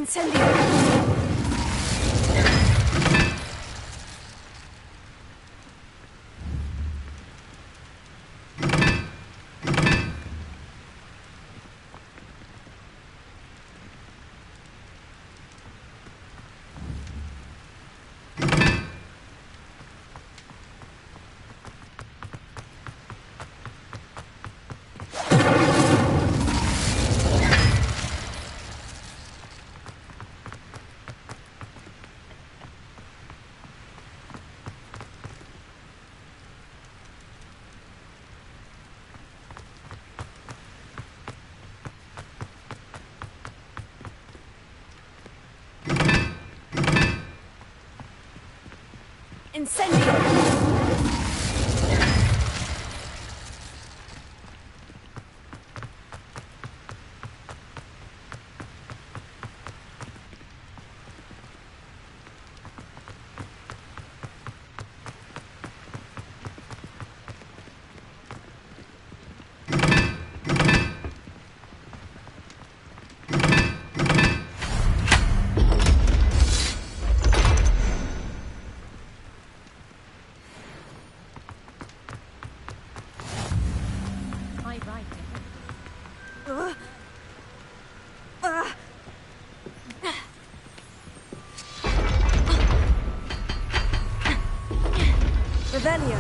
Incendio! Incendio! Revelio.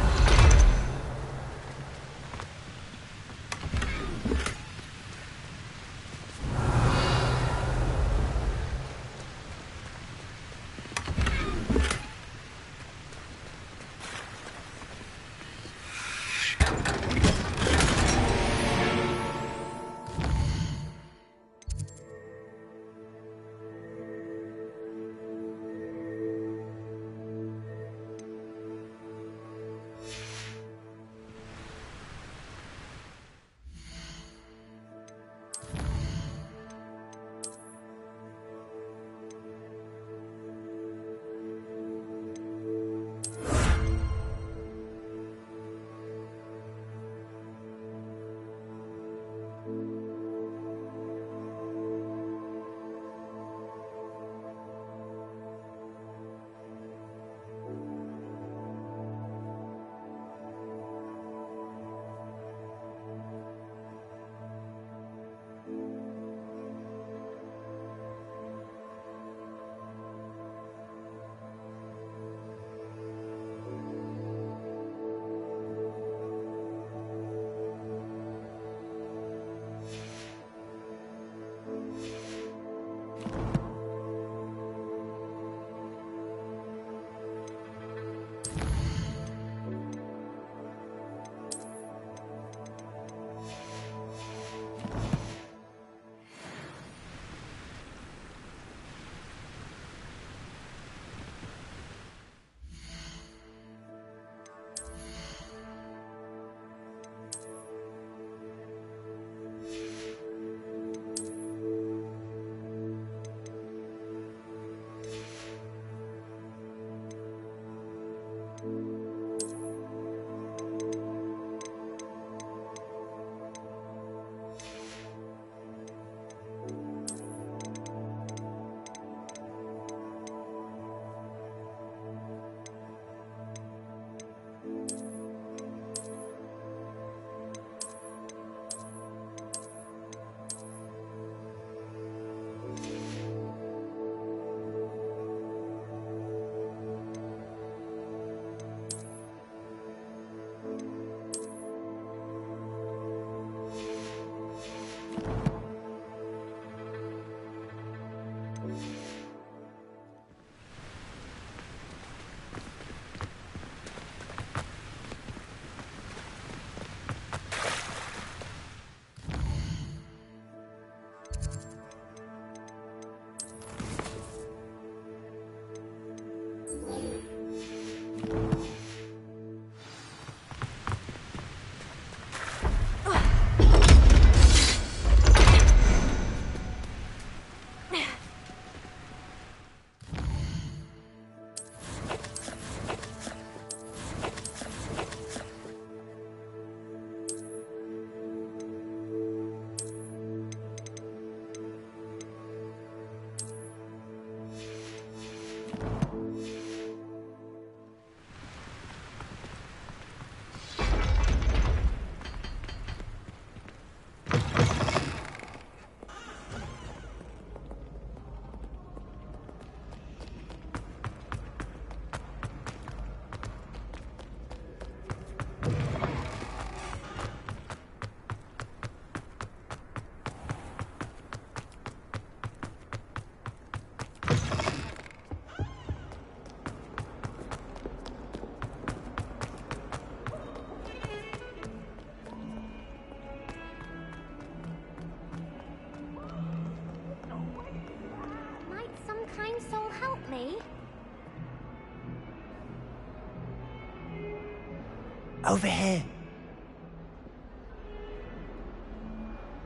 Over here.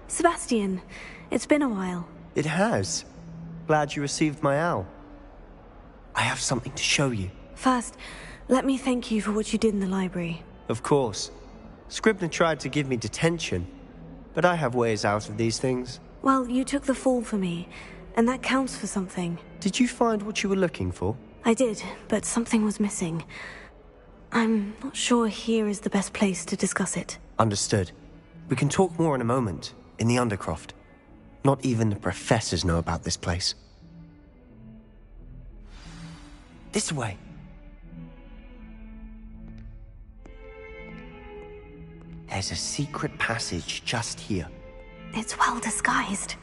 Sebastian, it's been a while. It has. Glad you received my owl. I have something to show you. First, let me thank you for what you did in the library. Of course. Scribner tried to give me detention, but I have ways out of these things. Well, you took the fall for me, and that counts for something. Did you find what you were looking for? I did, but something was missing. I'm not sure here is the best place to discuss it. Understood. We can talk more in a moment, in the Undercroft. Not even the professors know about this place. This way. There's a secret passage just here. It's well disguised.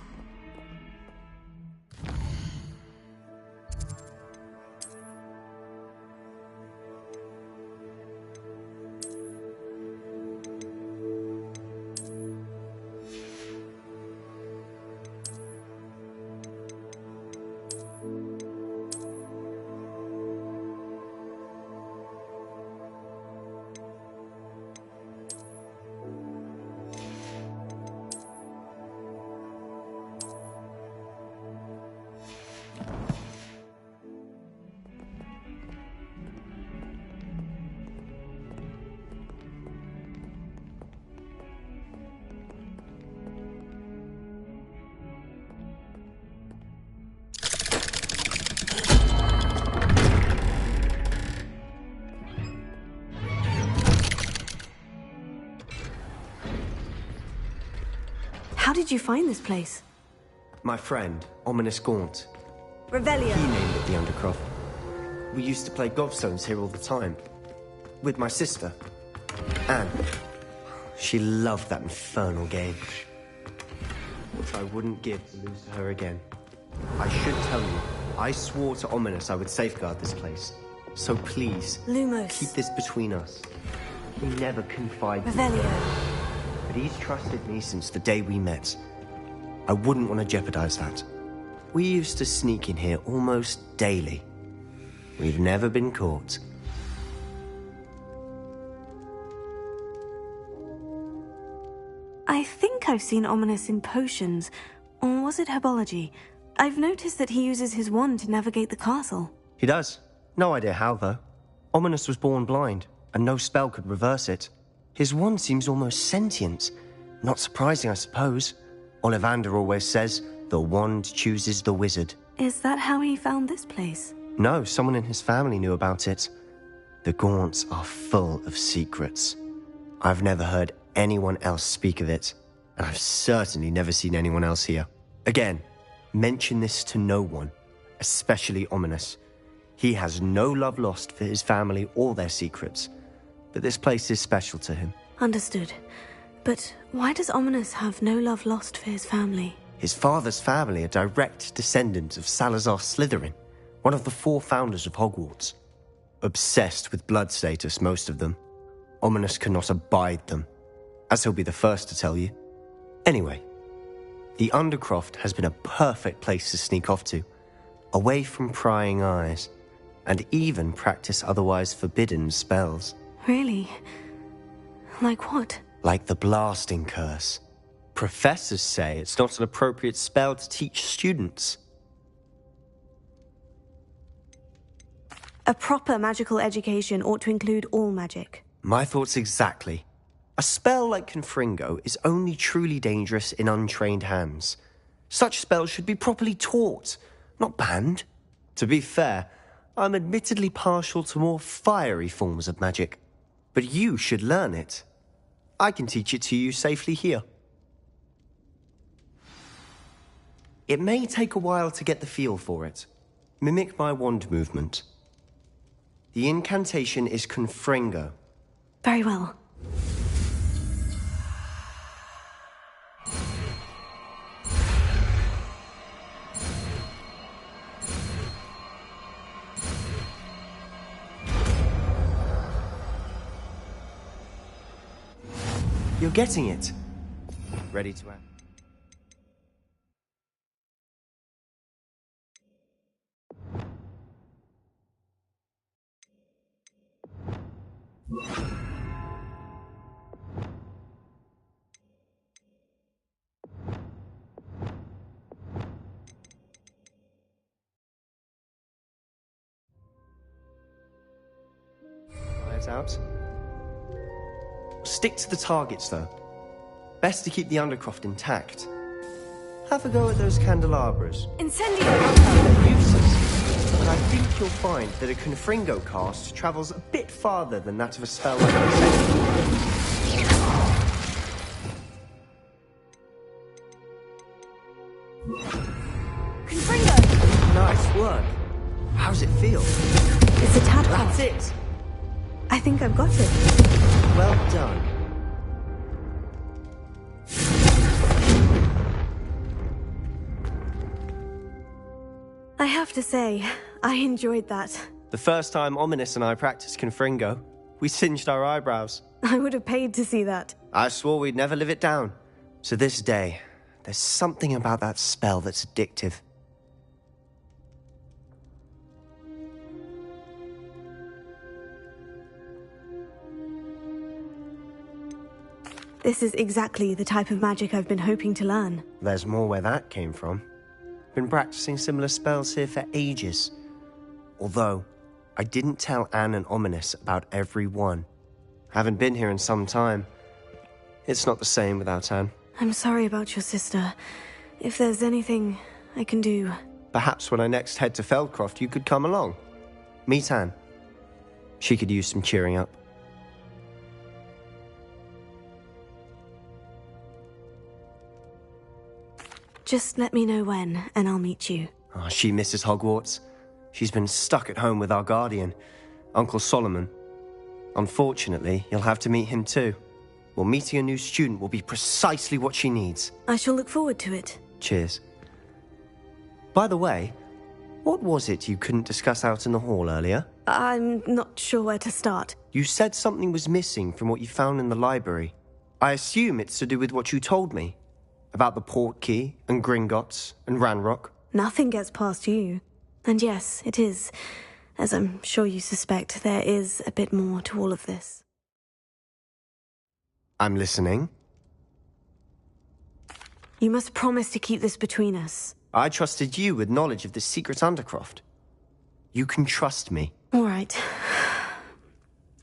How did you find this place? My friend, Ominous Gaunt. Revelio. He named it the Undercroft. We used to play gobstones here all the time. With my sister, Anne. She loved that infernal game. Which I wouldn't give to lose to her again. I should tell you, I swore to Ominous I would safeguard this place. So please, Lumos. keep this between us. He never confided in me, Revelio. but he's trusted me since the day we met. I wouldn't want to jeopardize that. We used to sneak in here almost daily. We've never been caught. I think I've seen Ominous in potions. Or was it herbology? I've noticed that he uses his wand to navigate the castle. He does. No idea how, though. Ominous was born blind, and no spell could reverse it. His wand seems almost sentient. Not surprising, I suppose. Ollivander always says, the wand chooses the wizard. Is that how he found this place? No, someone in his family knew about it. The Gaunts are full of secrets. I've never heard anyone else speak of it, and I've certainly never seen anyone else here. Again, mention this to no one, especially Ominous. He has no love lost for his family or their secrets, but this place is special to him. Understood. But why does Ominous have no love lost for his family? His father's family are direct descendants of Salazar Slytherin, one of the 4 founders of Hogwarts. Obsessed with blood status, most of them. Ominous cannot abide them, as he'll be the first to tell you. Anyway, the Undercroft has been a perfect place to sneak off to, away from prying eyes, and even practice otherwise forbidden spells. Really? Like what? Like the blasting curse. Professors say it's not an appropriate spell to teach students. A proper magical education ought to include all magic. My thoughts exactly. A spell like Confringo is only truly dangerous in untrained hands. Such spells should be properly taught, not banned. To be fair, I'm admittedly partial to more fiery forms of magic. But you should learn it. I can teach it to you safely here. It may take a while to get the feel for it. Mimic my wand movement. The incantation is Confringo. Very well. You're getting it. Ready to act? works out. Stick to the targets, though. Best to keep the Undercroft intact. Have a go at those candelabras. Incendio! They're useless, but I think you'll find that a Confringo cast travels a bit farther than that of a spell like Incendio. Confringo! Nice work. How's it feel? It's a tadpole. That's it. I think I've got it. Well done. I have to say, I enjoyed that. The first time Ominous and I practiced Confringo, we singed our eyebrows. I would have paid to see that. I swore we'd never live it down. So this day, there's something about that spell that's addictive. This is exactly the type of magic I've been hoping to learn. There's more where that came from. Been practicing similar spells here for ages. Although, I didn't tell Anne and Ominous about every one. Haven't been here in some time. It's not the same without Anne. I'm sorry about your sister. If there's anything I can do... Perhaps when I next head to Feldcroft, you could come along. Meet Anne. She could use some cheering up. Just let me know when, and I'll meet you. Oh, she misses Hogwarts. She's been stuck at home with our guardian, Uncle Solomon. Unfortunately, you'll have to meet him too. Well, meeting a new student will be precisely what she needs. I shall look forward to it. Cheers. By the way, what was it you couldn't discuss out in the hall earlier? I'm not sure where to start. You said something was missing from what you found in the library. I assume it's to do with what you told me. About the Portkey, and Gringotts, and Ranrock. Nothing gets past you. And yes, it is. As I'm sure you suspect, there is a bit more to all of this. I'm listening. You must promise to keep this between us. I trusted you with knowledge of the secret Undercroft. You can trust me. All right.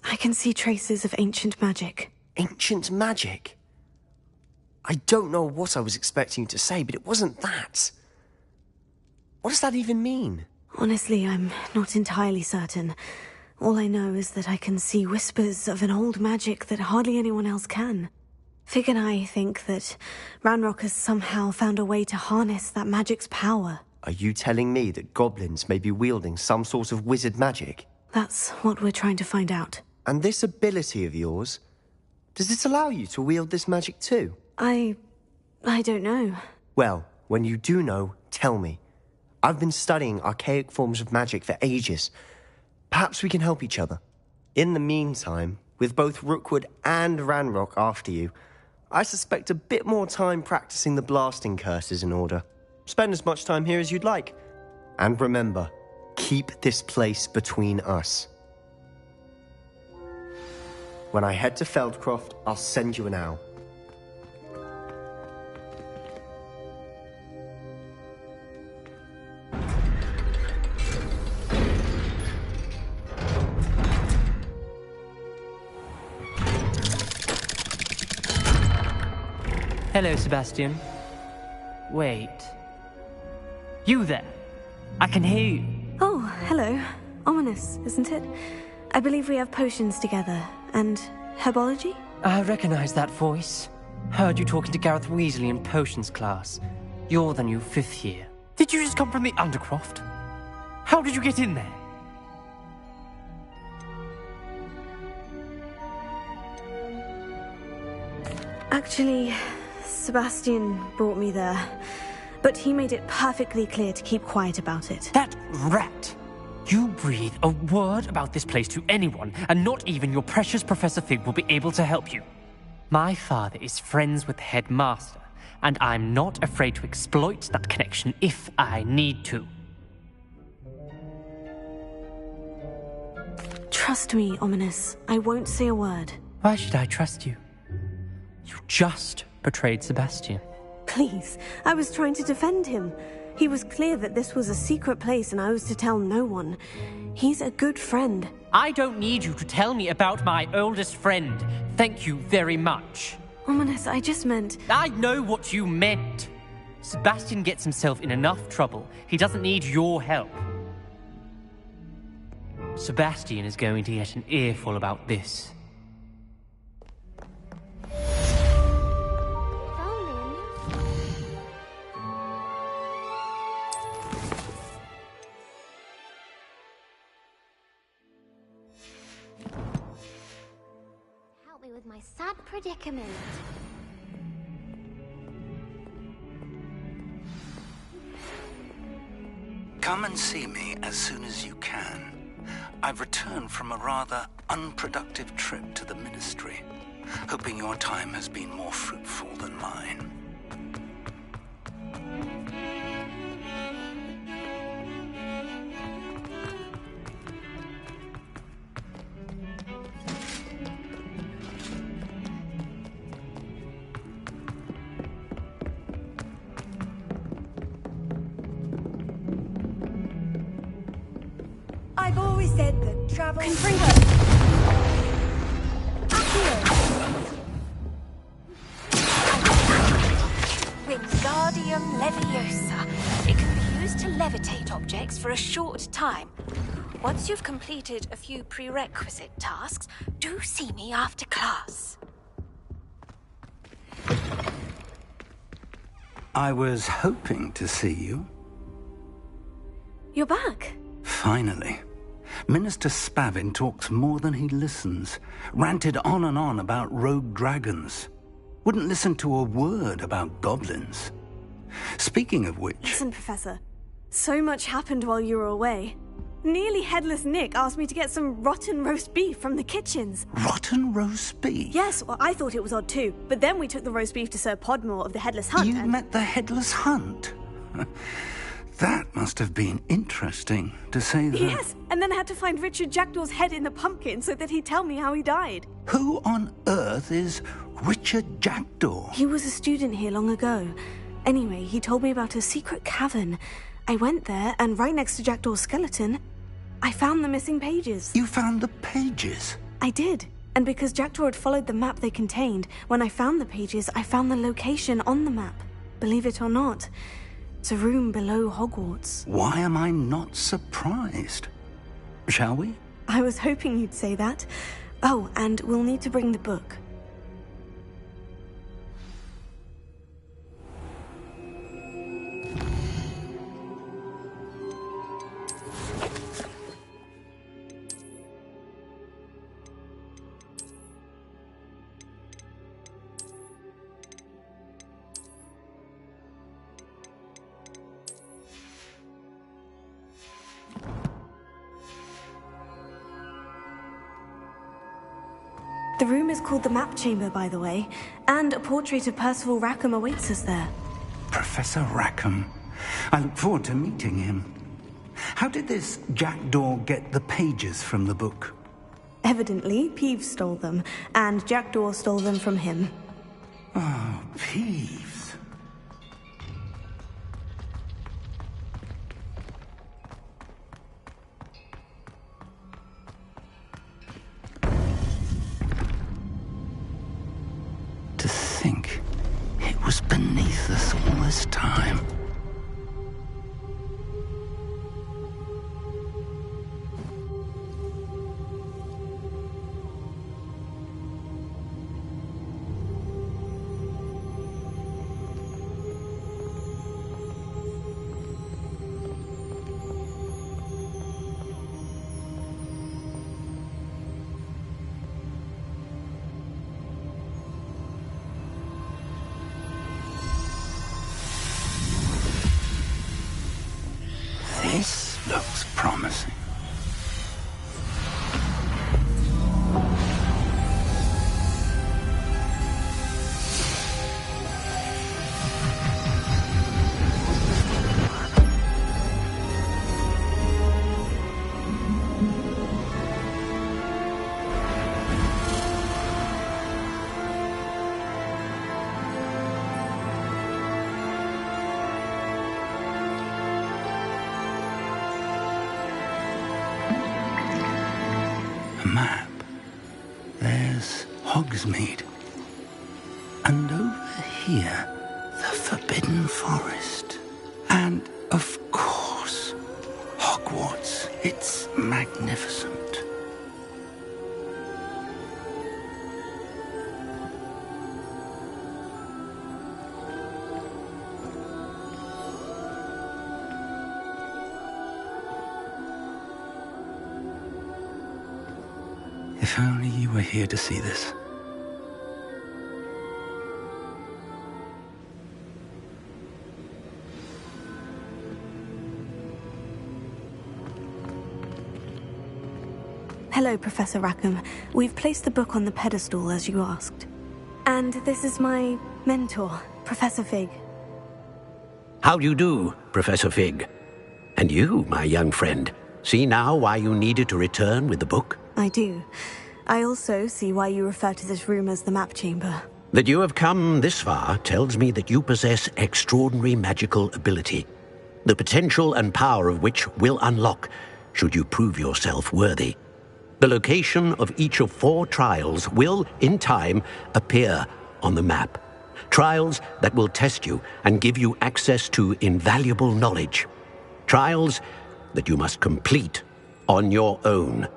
I can see traces of ancient magic. Ancient magic? I don't know what I was expecting you to say, but it wasn't that. What does that even mean? Honestly, I'm not entirely certain. All I know is that I can see whispers of an old magic that hardly anyone else can. Fig and I think that Ranrock has somehow found a way to harness that magic's power. Are you telling me that goblins may be wielding some sort of wizard magic? That's what we're trying to find out. And this ability of yours, does it allow you to wield this magic too? I don't know. Well, when you do know, tell me. I've been studying archaic forms of magic for ages. Perhaps we can help each other. In the meantime, with both Rookwood and Ranrock after you, I suspect a bit more time practicing the blasting curse is in order. Spend as much time here as you'd like. And remember, keep this place between us. When I head to Feldcroft, I'll send you an owl. Hello, Sebastian. Wait. You there? I can hear you. Oh, hello. Ominous, isn't it? I believe we have potions together. And herbology? I recognize that voice. Heard you talking to Gareth Weasley in potions class. You're the new 5th year. Did you just come from the Undercroft? How did you get in there? Actually, Sebastian brought me there. But he made it perfectly clear to keep quiet about it. That rat! You breathe a word about this place to anyone, and not even your precious Professor Fig will be able to help you. My father is friends with the headmaster, and I'm not afraid to exploit that connection if I need to. Trust me, Ominous. I won't say a word. Why should I trust you? You just betrayed Sebastian. Please, I was trying to defend him. He was clear that this was a secret place and I was to tell no one. He's a good friend. I don't need you to tell me about my oldest friend. Thank you very much. Ominous, I just meant... I know what you meant. Sebastian gets himself in enough trouble. He doesn't need your help. Sebastian is going to get an earful about this. Help me with my sad predicament. Come and see me as soon as you can. I've returned from a rather unproductive trip to the Ministry, hoping your time has been more fruitful than mine. I've always said that travel... Confringo! Wingardium Leviosa. It can be used to levitate objects for a short time. Once you've completed a few prerequisite tasks, do see me after class. I was hoping to see you. You're back. Finally. Minister Spavin talks more than he listens. Ranted on and on about rogue dragons. Wouldn't listen to a word about goblins. Speaking of which... Listen, Professor. So much happened while you were away. Nearly Headless Nick asked me to get some rotten roast beef from the kitchens. Rotten roast beef? Yes, well, I thought it was odd too. But then we took the roast beef to Sir Podmore of the Headless Hunt. You met the Headless Hunt? That must have been interesting, to say the... Yes, and then I had to find Richard Jackdaw's head in the pumpkin so that he'd tell me how he died. Who on earth is Richard Jackdaw? He was a student here long ago. Anyway, he told me about a secret cavern. I went there, and right next to Jackdaw's skeleton, I found the missing pages. You found the pages? I did. And because Jackdaw had followed the map they contained, when I found the pages, I found the location on the map. Believe it or not. It's a room below Hogwarts. Why am I not surprised? Shall we? I was hoping you'd say that. Oh, and we'll need to bring the book. The room is called the Map Chamber, by the way, and a portrait of Percival Rackham awaits us there. Professor Rackham. I look forward to meeting him. How did this Jackdaw get the pages from the book? Evidently, Peeves stole them, and Jackdaw stole them from him. Oh, Peeves. To think it was beneath us all this time. Hogsmeade. And over here, the Forbidden Forest. And, of course, Hogwarts. It's magnificent. If only you were here to see this. Hello, Professor Rackham. We've placed the book on the pedestal as you asked. And this is my mentor, Professor Fig. How do you do, Professor Fig? And you, my young friend, see now why you needed to return with the book? I do. I also see why you refer to this room as the map chamber. That you have come this far tells me that you possess extraordinary magical ability, the potential and power of which will unlock should you prove yourself worthy. The location of each of 4 trials will, in time, appear on the map. Trials that will test you and give you access to invaluable knowledge. Trials that you must complete on your own.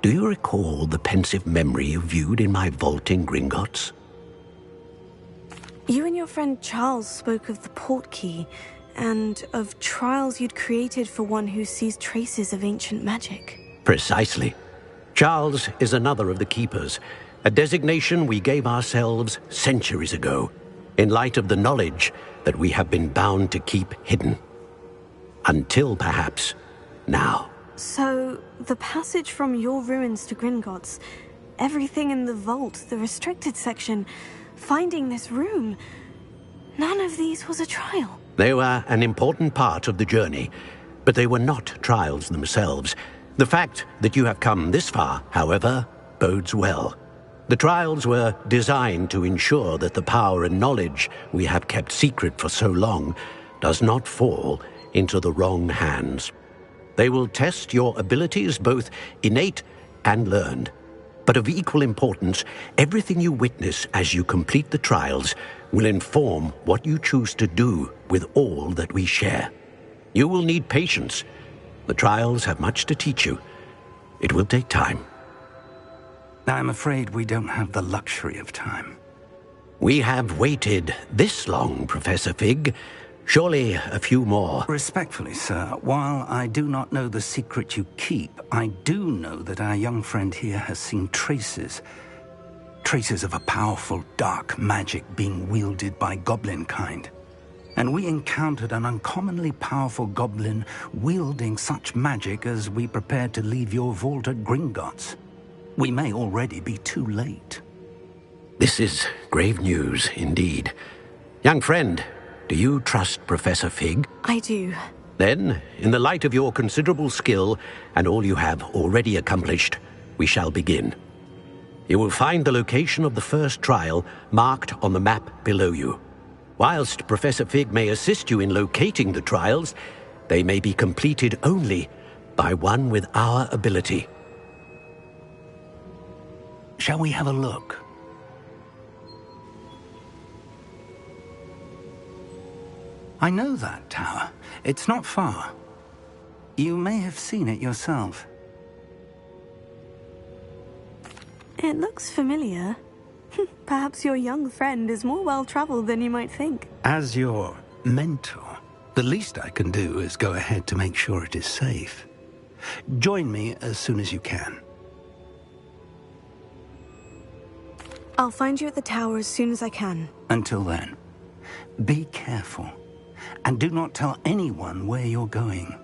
Do you recall the pensive memory you viewed in my vault in Gringotts? You and your friend Charles spoke of the portkey, and of trials you'd created for one who sees traces of ancient magic. Precisely. Charles is another of the Keepers, a designation we gave ourselves centuries ago, in light of the knowledge that we have been bound to keep hidden. Until, perhaps, now. So, the passage from your ruins to Gringotts, everything in the vault, the restricted section, finding this room, none of these was a trial. They were an important part of the journey, but they were not trials themselves. The fact that you have come this far, however, bodes well. The trials were designed to ensure that the power and knowledge we have kept secret for so long does not fall into the wrong hands. They will test your abilities, both innate and learned. But of equal importance, everything you witness as you complete the trials will inform what you choose to do with all that we share. You will need patience. The trials have much to teach you. It will take time. I'm afraid we don't have the luxury of time. We have waited this long, Professor Fig. Surely a few more. Respectfully, sir, while I do not know the secret you keep, I do know that our young friend here has seen traces of a powerful dark magic being wielded by goblin kind. And we encountered an uncommonly powerful goblin wielding such magic as we prepared to leave your vault at Gringotts. We may already be too late. This is grave news indeed. Young friend, do you trust Professor Fig? I do. Then, in the light of your considerable skill and all you have already accomplished, we shall begin. You will find the location of the first trial marked on the map below you. Whilst Professor Fig may assist you in locating the trials, they may be completed only by one with our ability. Shall we have a look? I know that tower. It's not far. You may have seen it yourself. It looks familiar. Perhaps your young friend is more well-traveled than you might think. As your mentor, the least I can do is go ahead to make sure it is safe. Join me as soon as you can. I'll find you at the tower as soon as I can. Until then, be careful. And do not tell anyone where you're going.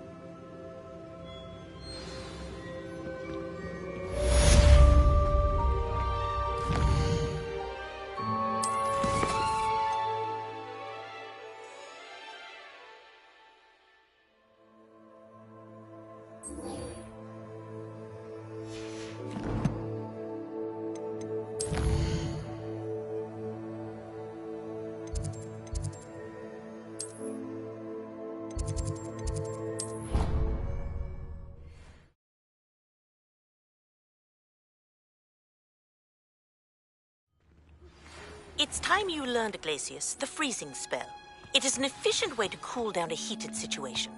It's time you learned, Glacius, the freezing spell. It is an efficient way to cool down a heated situation.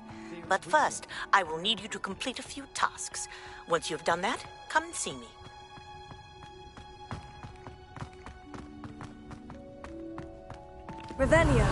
But first, I will need you to complete a few tasks. Once you've done that, come and see me. Revelio.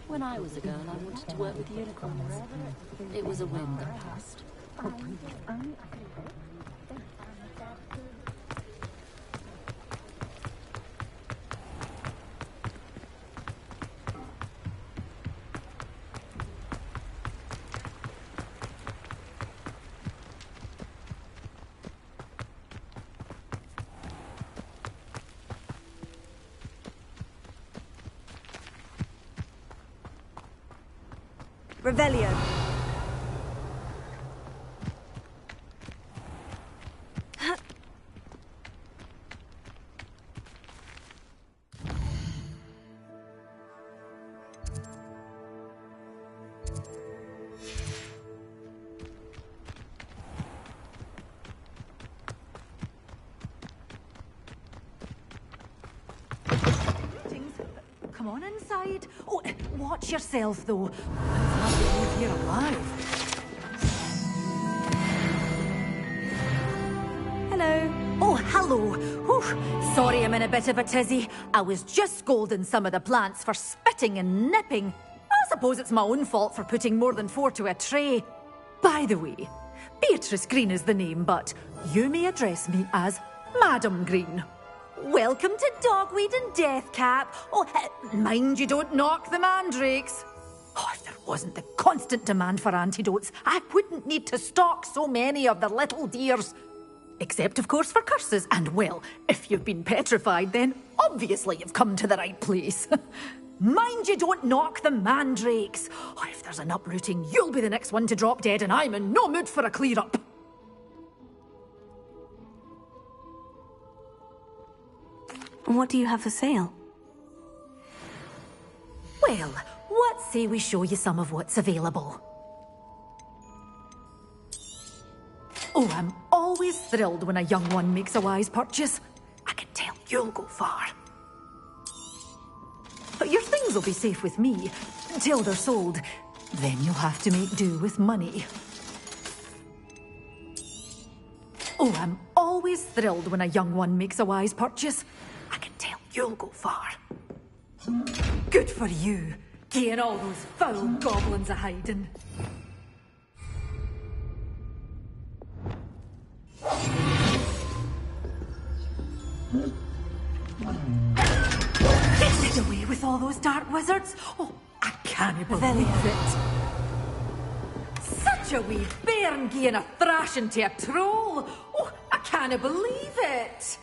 When I was a girl, I wanted to work with unicorns. It was a whim that passed. Revelio. Come on inside. Oh, watch yourself, though. I've not to leave here alive. Hello. Oh, hello. Whew. Sorry I'm in a bit of a tizzy. I was just scolding some of the plants for spitting and nipping. I suppose it's my own fault for putting more than 4 to a tray. By the way, Beatrice Green is the name, but you may address me as Madam Green. Welcome to Dogweed and Deathcap. Oh, mind you don't knock the mandrakes. Oh, if there wasn't the constant demand for antidotes, I wouldn't need to stock so many of the little dears. Except, of course, for curses. And, well, if you've been petrified, then obviously you've come to the right place. Mind you don't knock the mandrakes. Oh, if there's an uprooting, you'll be the next one to drop dead, and I'm in no mood for a clear-up. What do you have for sale? Well, what say we show you some of what's available? Oh, I'm always thrilled when a young one makes a wise purchase. I can tell you'll go far. But your things will be safe with me until they're sold. Then you'll have to make do with money. Oh, I'm always thrilled when a young one makes a wise purchase. I can tell you'll go far. Good for you, getting all those foul goblins a-hiding. Get away with all those dark wizards? Oh, I can't believe it. Such a wee bairn giving a thrashing to a troll. Oh, I can't believe it.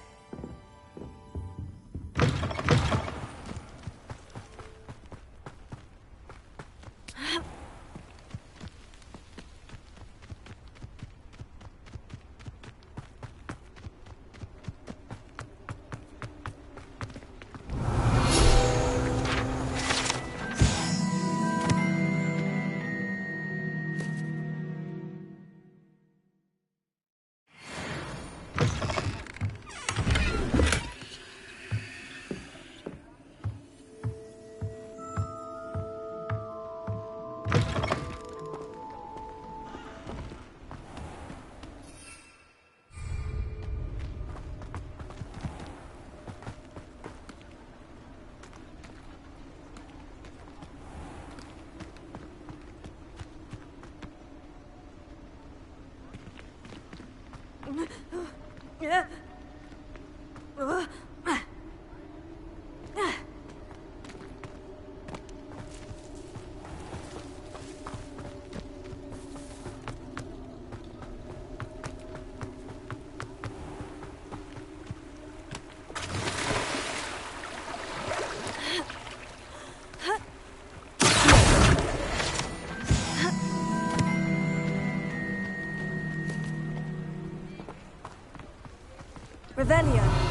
Revelio.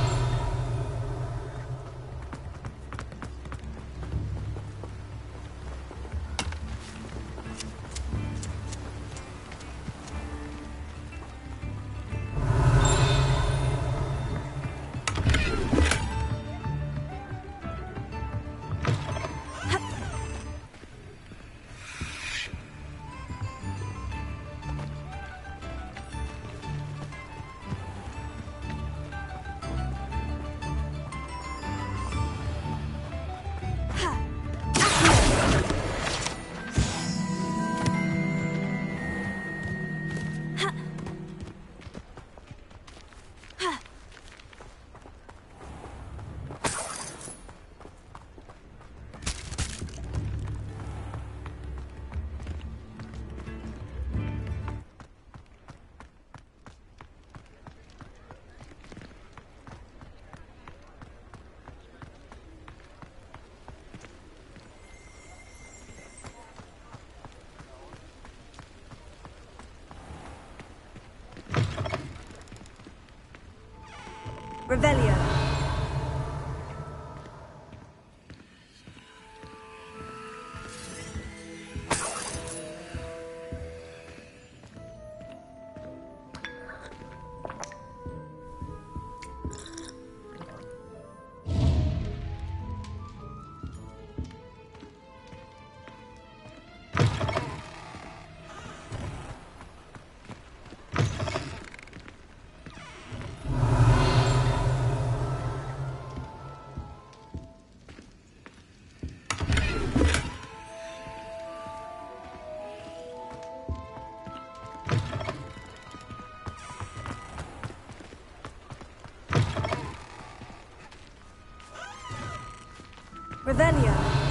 Revelio. Revelio.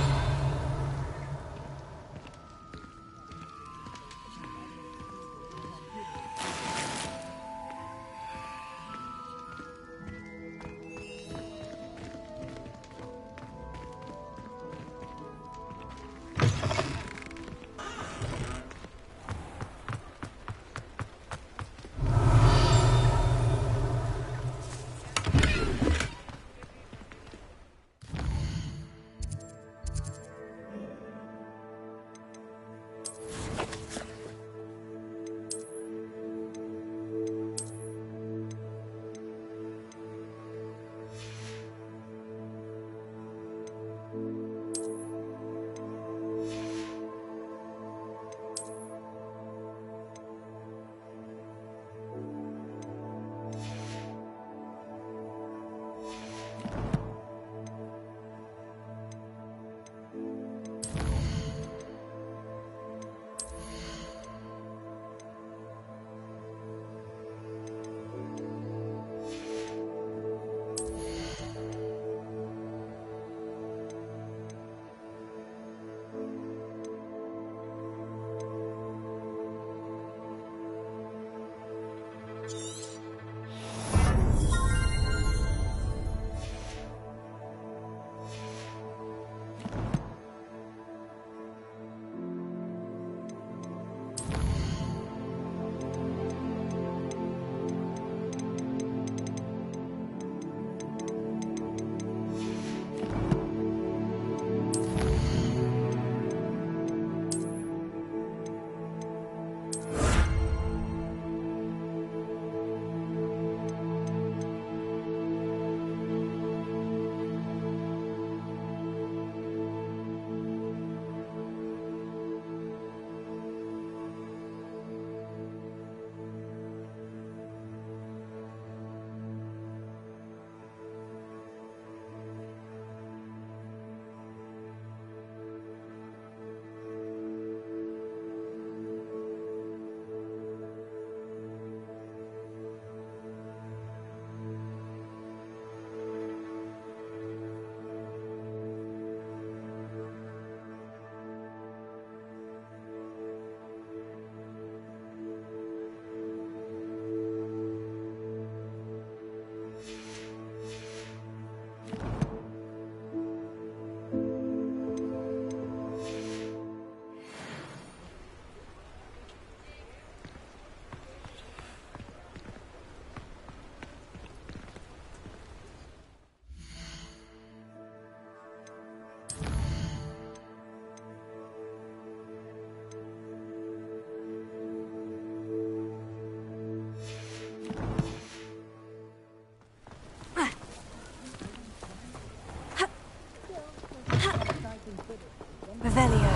Revelio.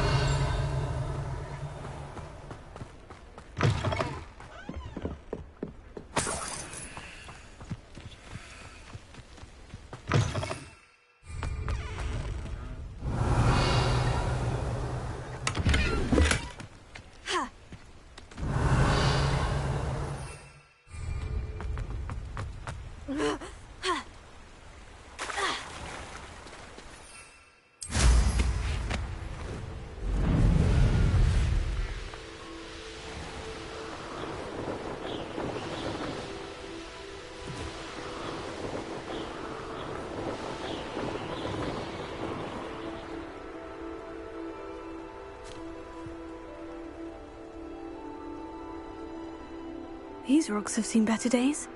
These rocks have seen better days.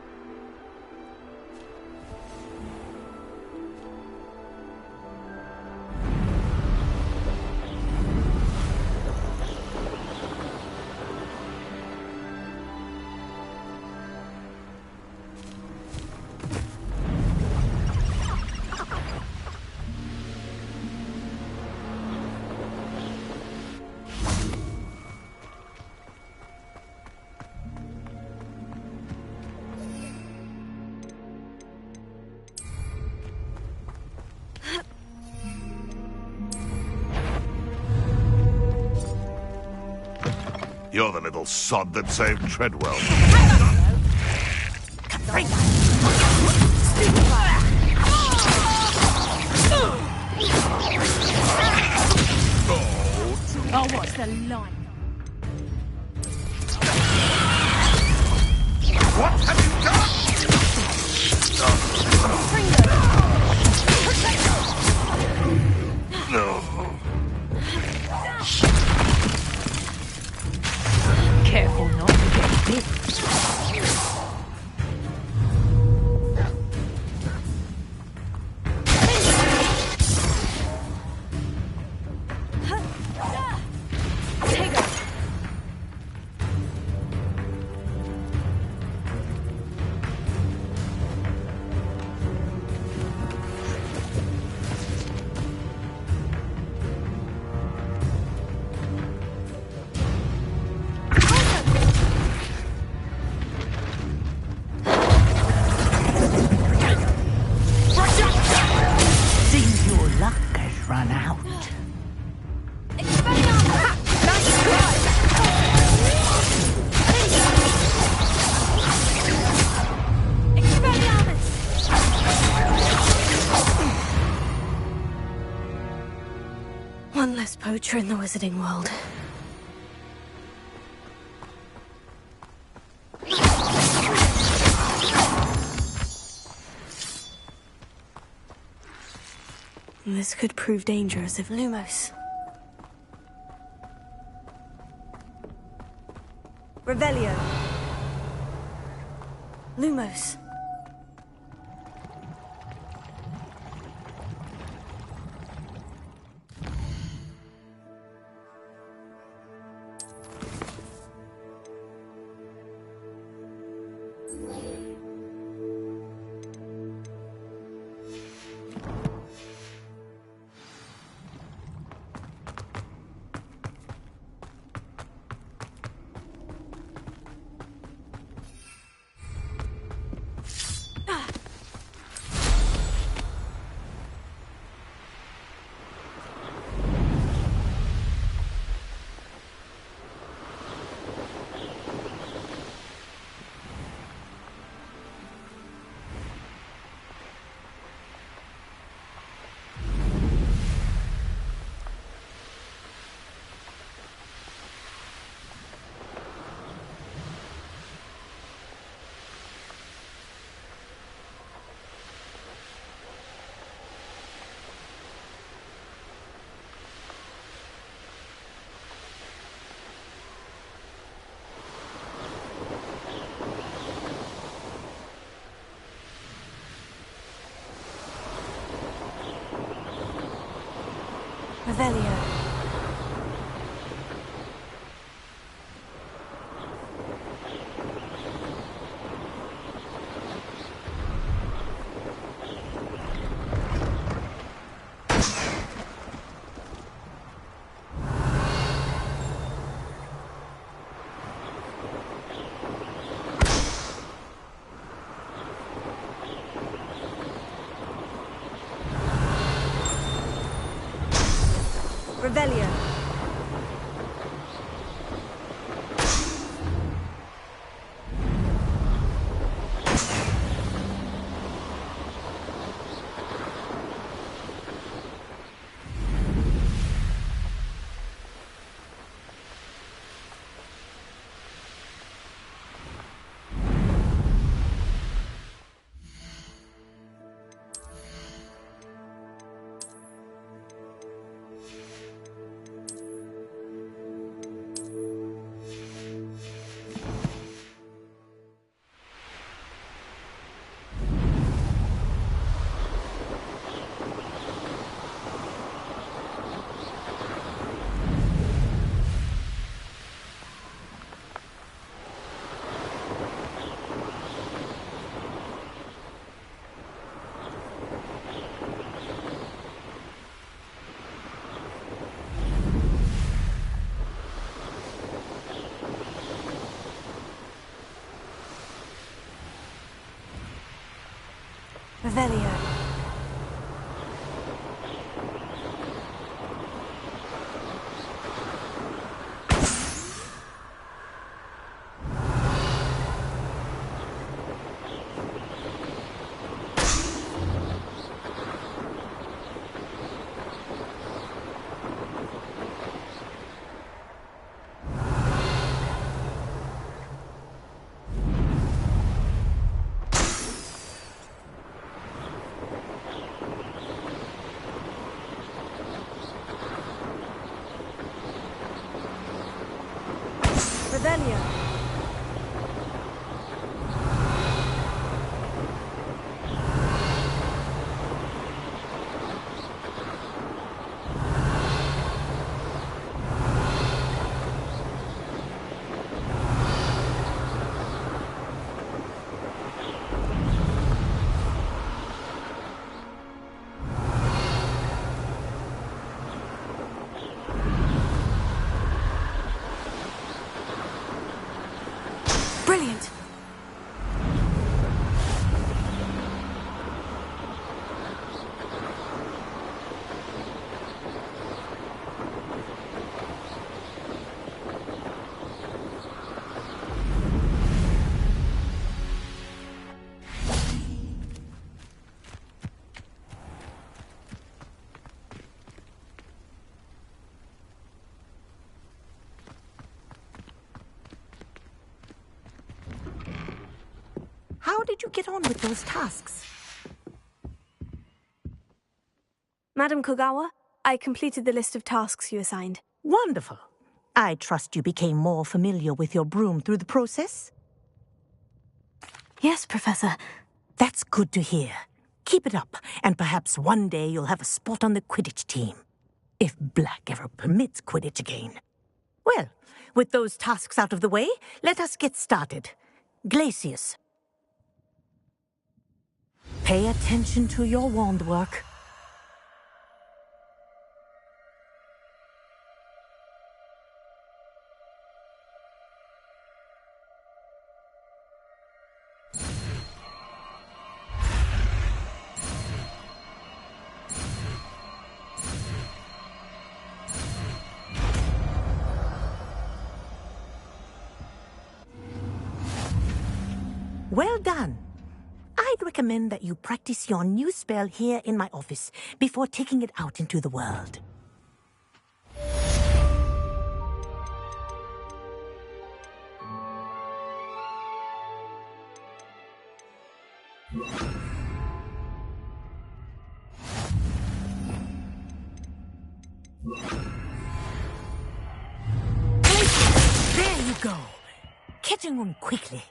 You're the little sod that saved Treadwell. Oh, what's the line? What have you done? No. Careful not to get bit. One less poacher in the wizarding world. This could prove dangerous if Lumos. Revelio. Lumos. Revelio. Revelio. Revelio. Revelio. Brilliant! How did you get on with those tasks? Madam Kogawa, I completed the list of tasks you assigned. Wonderful. I trust you became more familiar with your broom through the process? Yes, Professor. That's good to hear. Keep it up, and perhaps one day you'll have a spot on the Quidditch team. If Black ever permits Quidditch again. Well, with those tasks out of the way, let us get started. Glacius. Pay attention to your wand work. Well done. I'd recommend that you practice your new spell here in my office before taking it out into the world. There you go. Catching on quickly.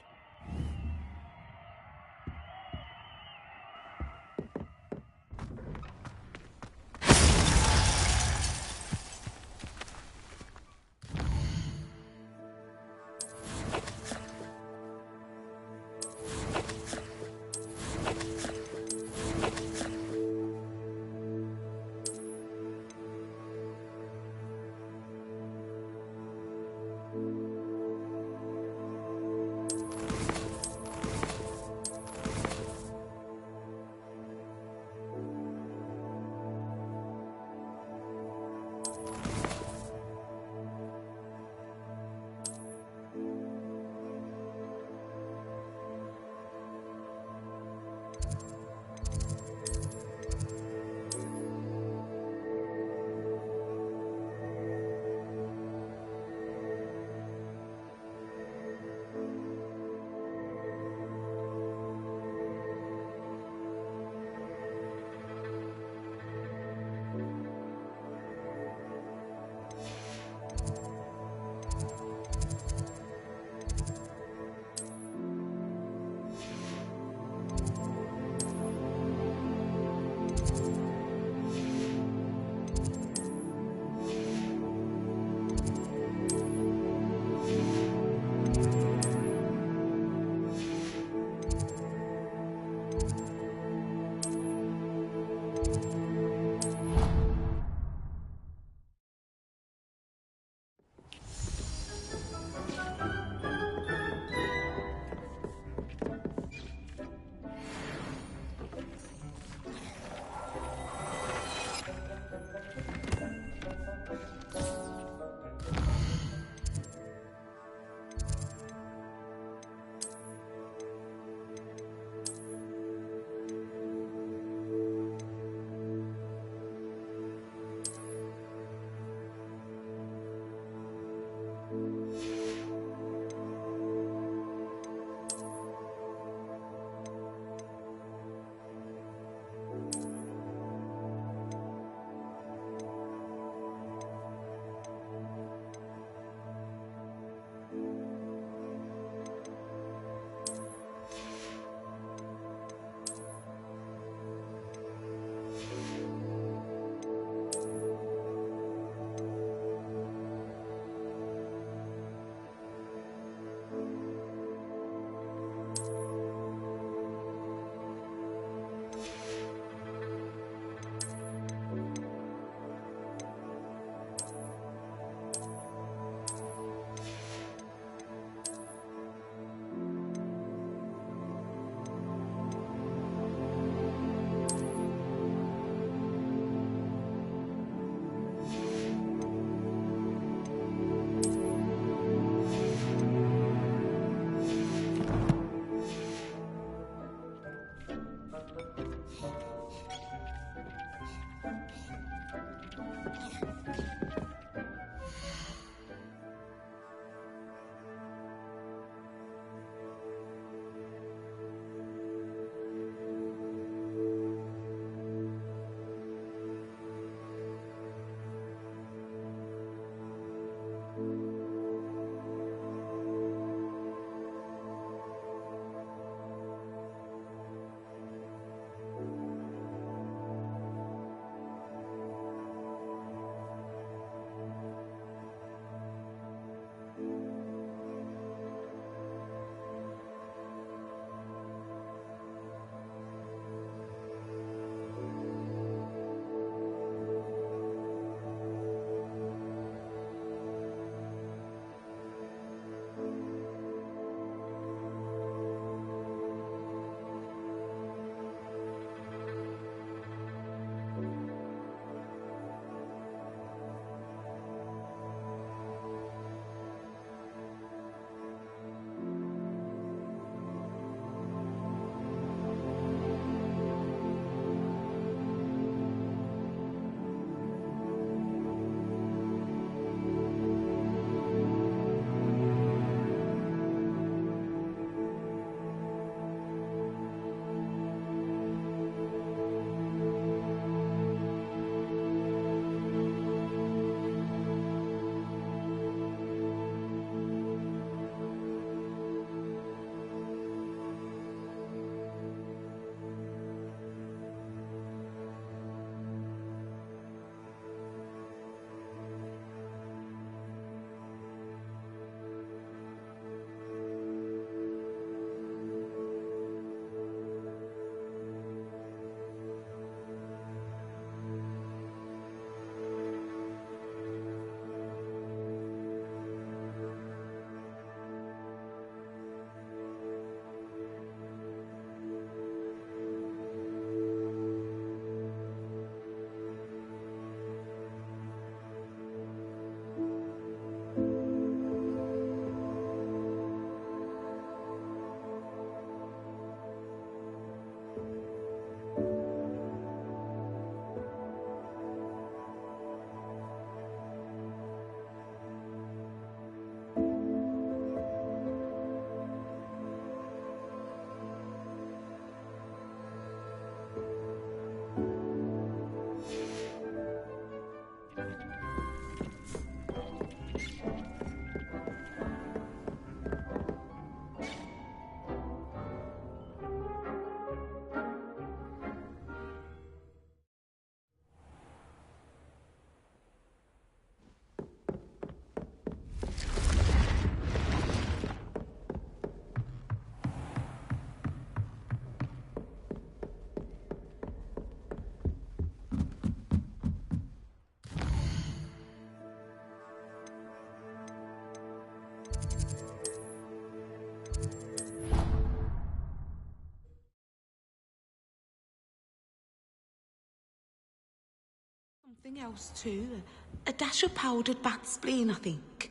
Something else too. A dash of powdered bat spleen, I think.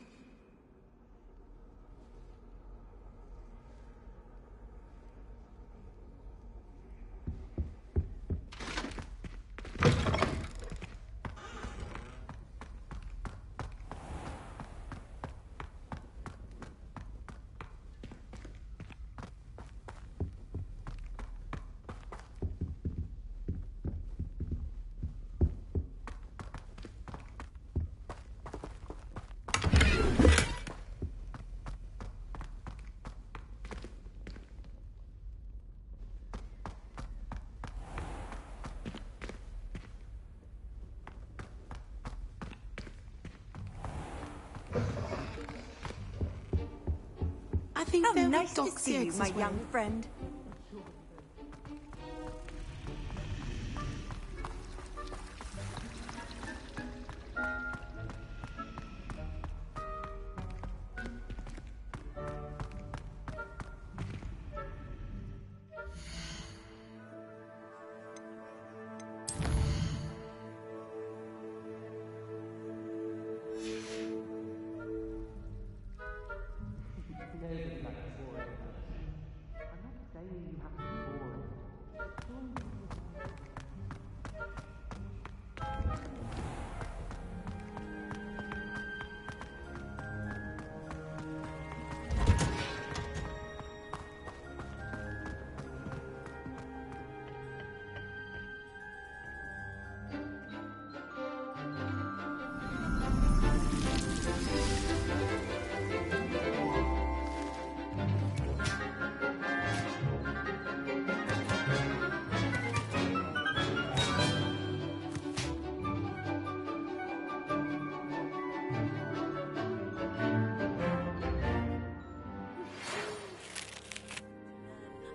I think How there were nice to dogs see you, eggs my as well. young friend.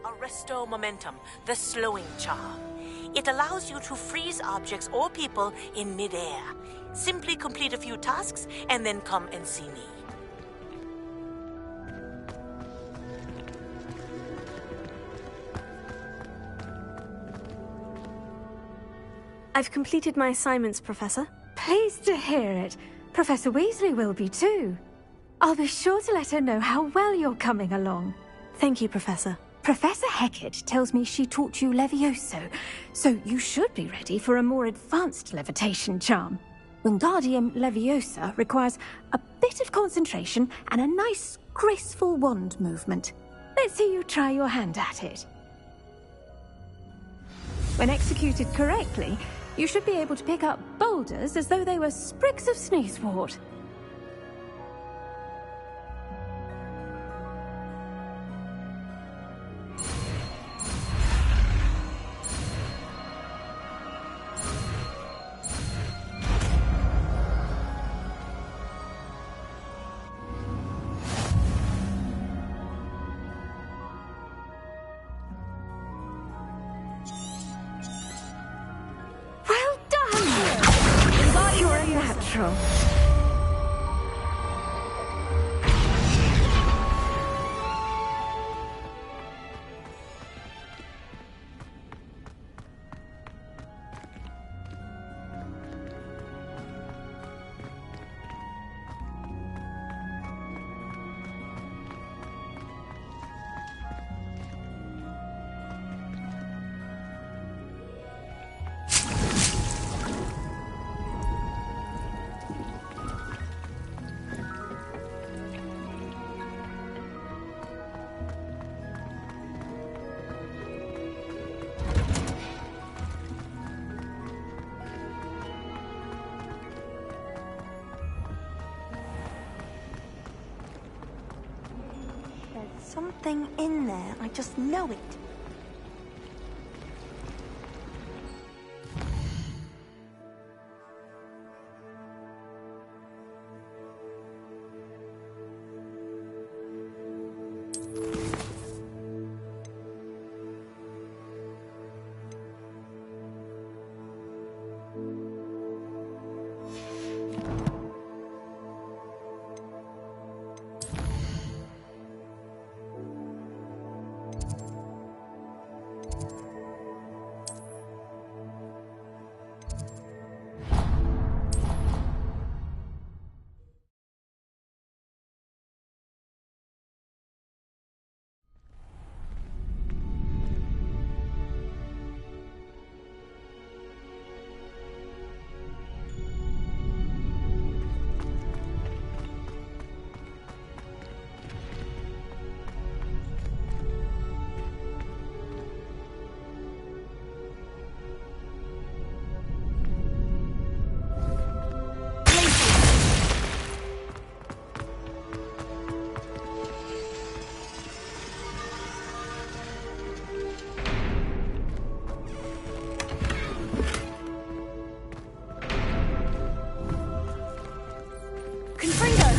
Arresto momentum, the slowing charm. It allows you to freeze objects or people in midair. Simply complete a few tasks and then come and see me. I've completed my assignments, Professor. Pleased to hear it. Professor Weasley will be too. I'll be sure to let her know how well you're coming along. Thank you, Professor. Professor Hecat tells me she taught you Levioso, so you should be ready for a more advanced levitation charm. Wingardium Leviosa requires a bit of concentration and a nice, graceful wand movement. Let's see you try your hand at it. When executed correctly, you should be able to pick up boulders as though they were sprigs of sneezewort. Natural. Something in there, I just know it. broken free, though.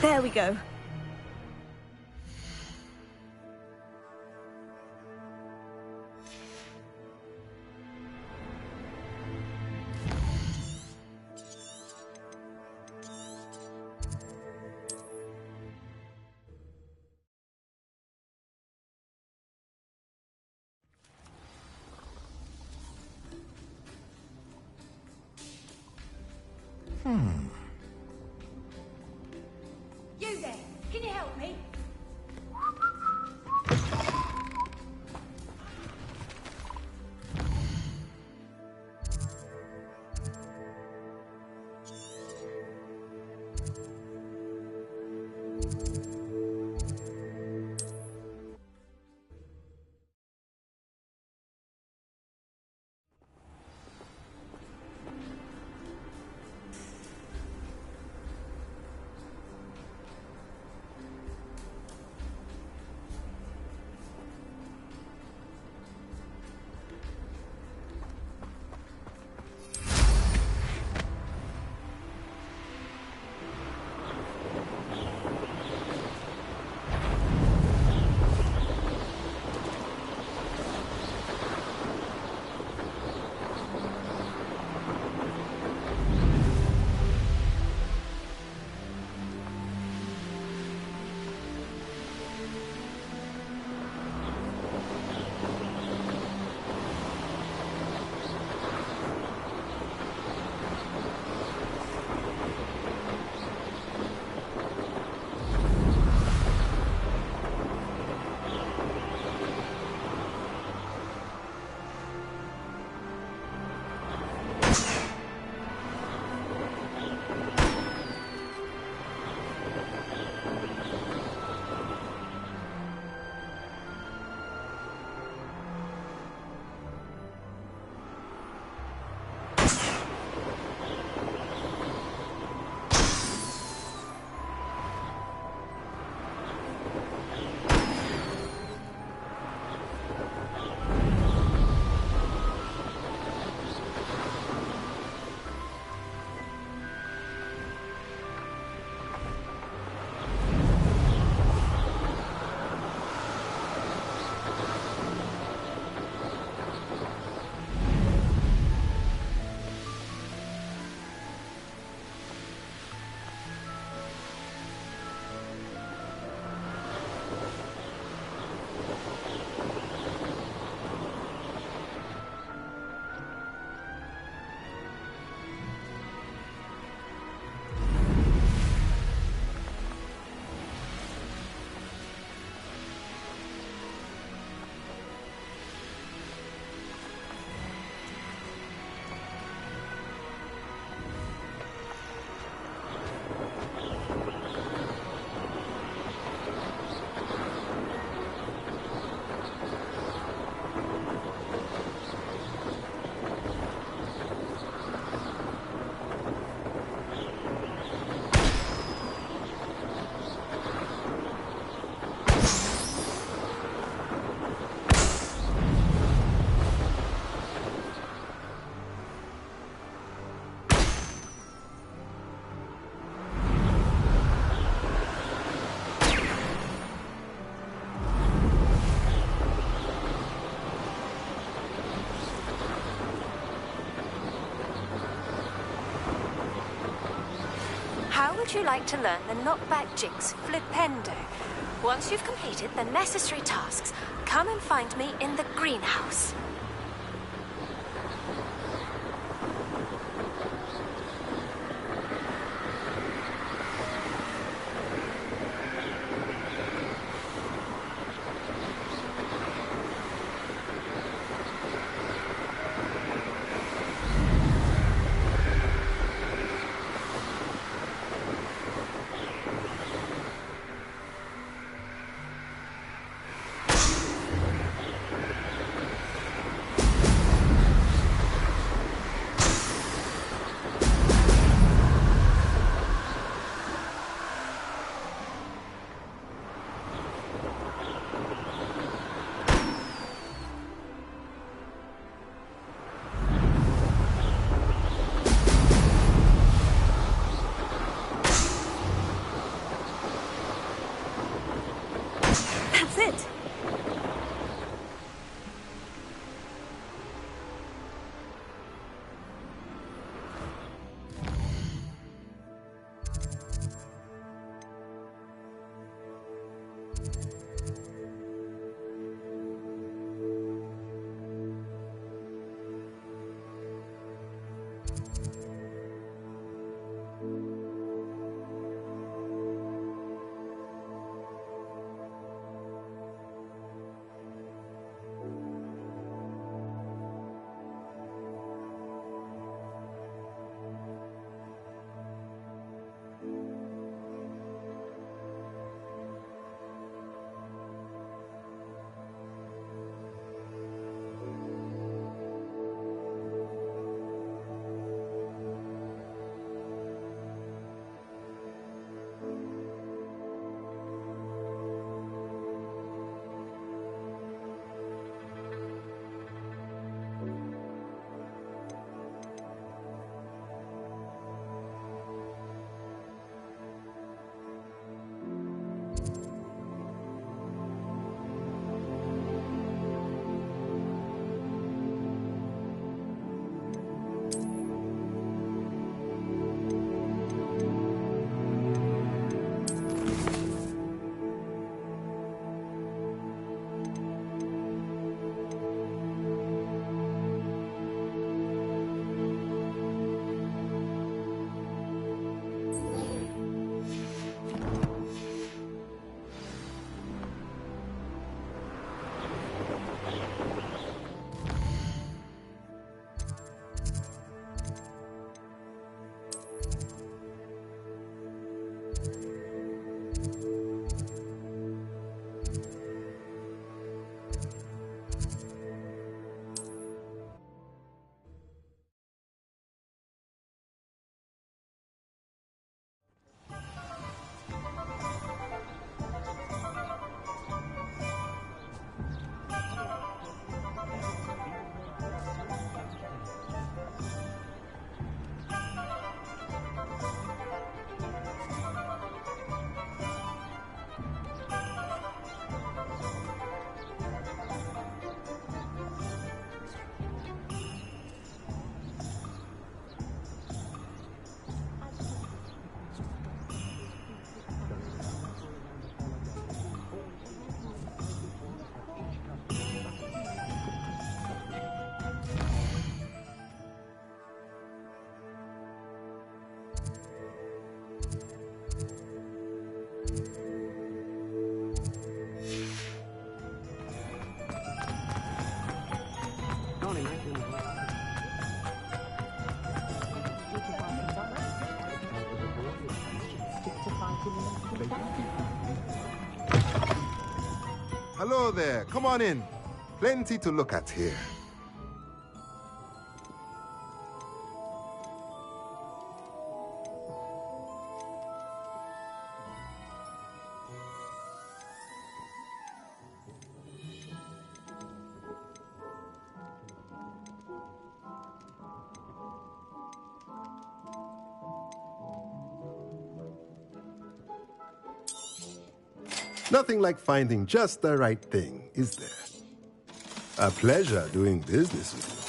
There we go. You there, can you help me? How would you like to learn the knockback jigs flipendo? Once you've completed the necessary tasks, come and find me in the greenhouse. Hello there, come on in. Plenty to look at here. Nothing like finding just the right thing, is there? A pleasure doing business with you.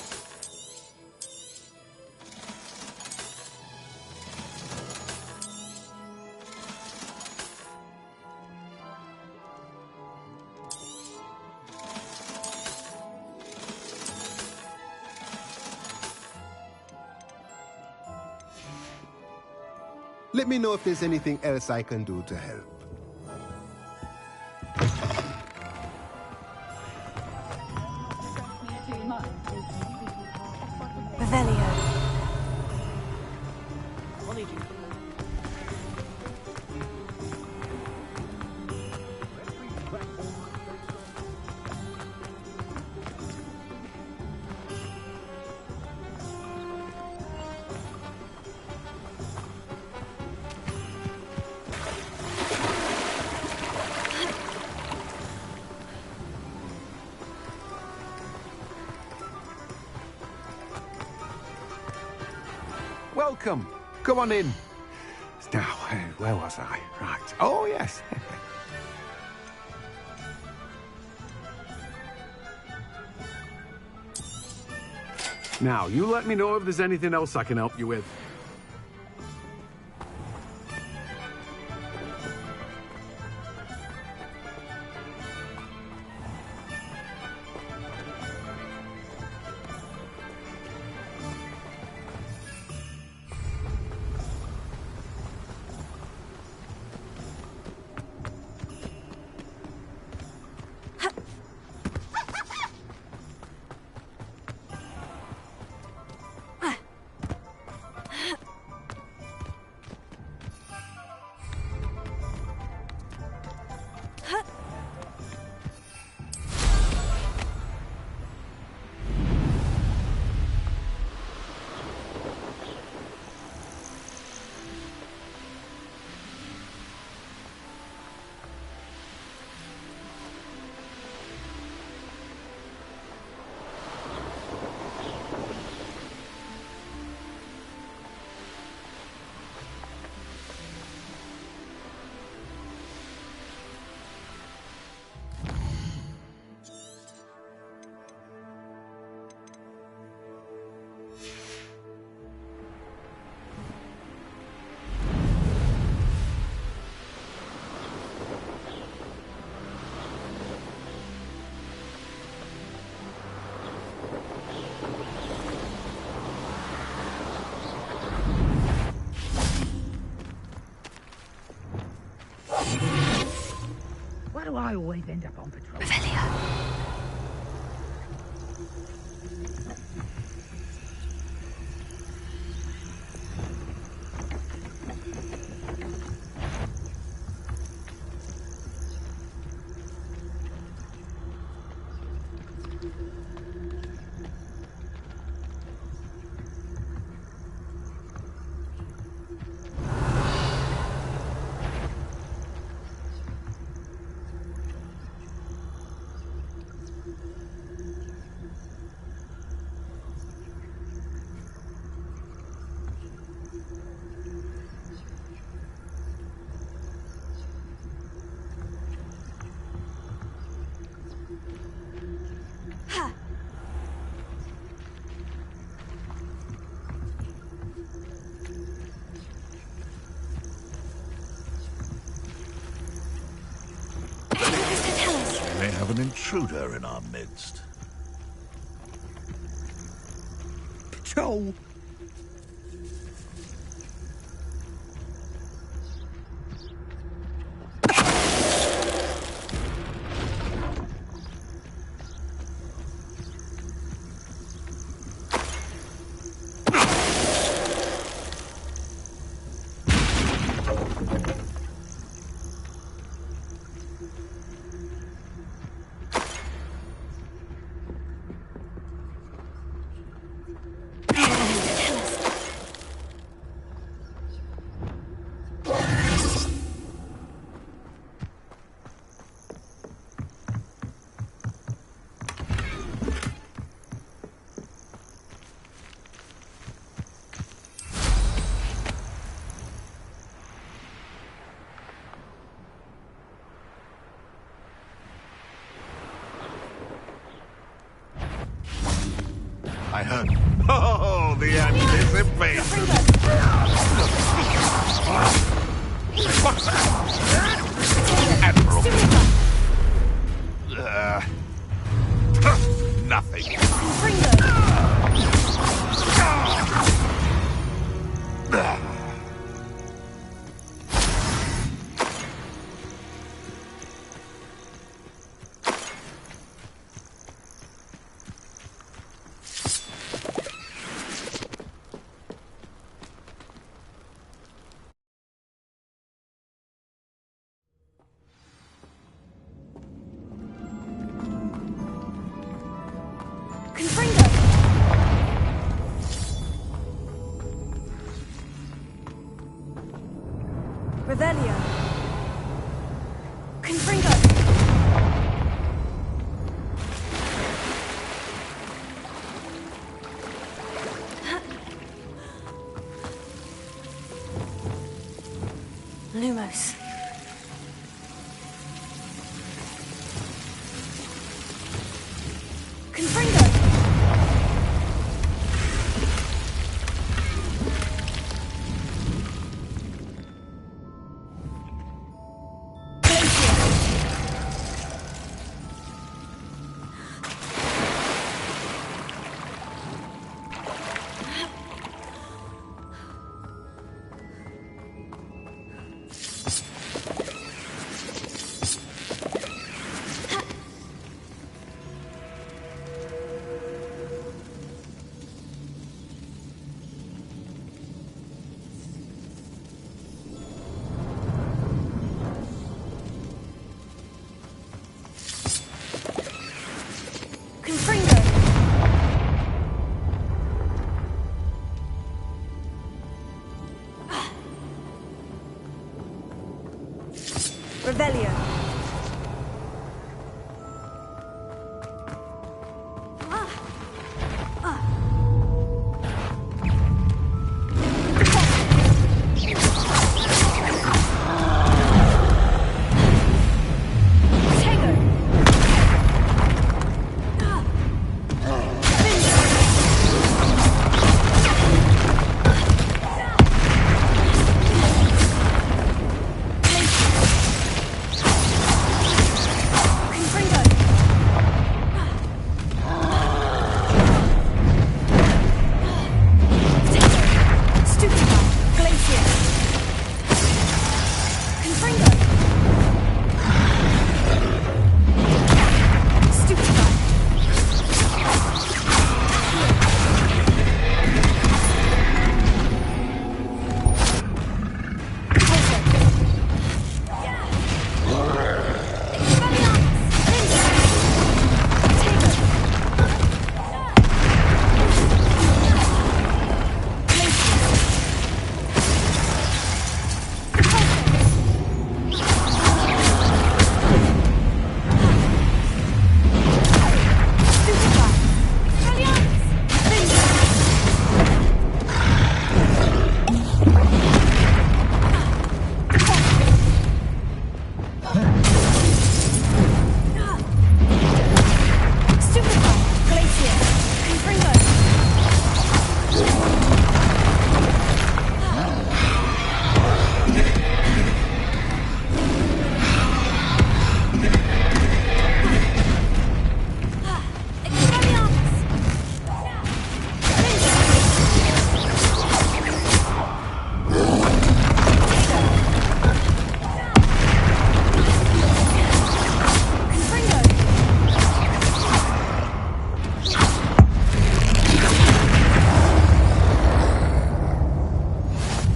Let me know if there's anything else I can do to help. Revelio. Welcome. Come on in. Now, where was I? Right. Oh, yes. Now, you let me know if there's anything else I can help you with. Why do I always end up on patrol? We may have an intruder in our midst. Patrol! I heard. Oh, the anticipation! What's that? Admiral. Nothing. Revelio. Confringo. Lumos. Confringo. Revelio.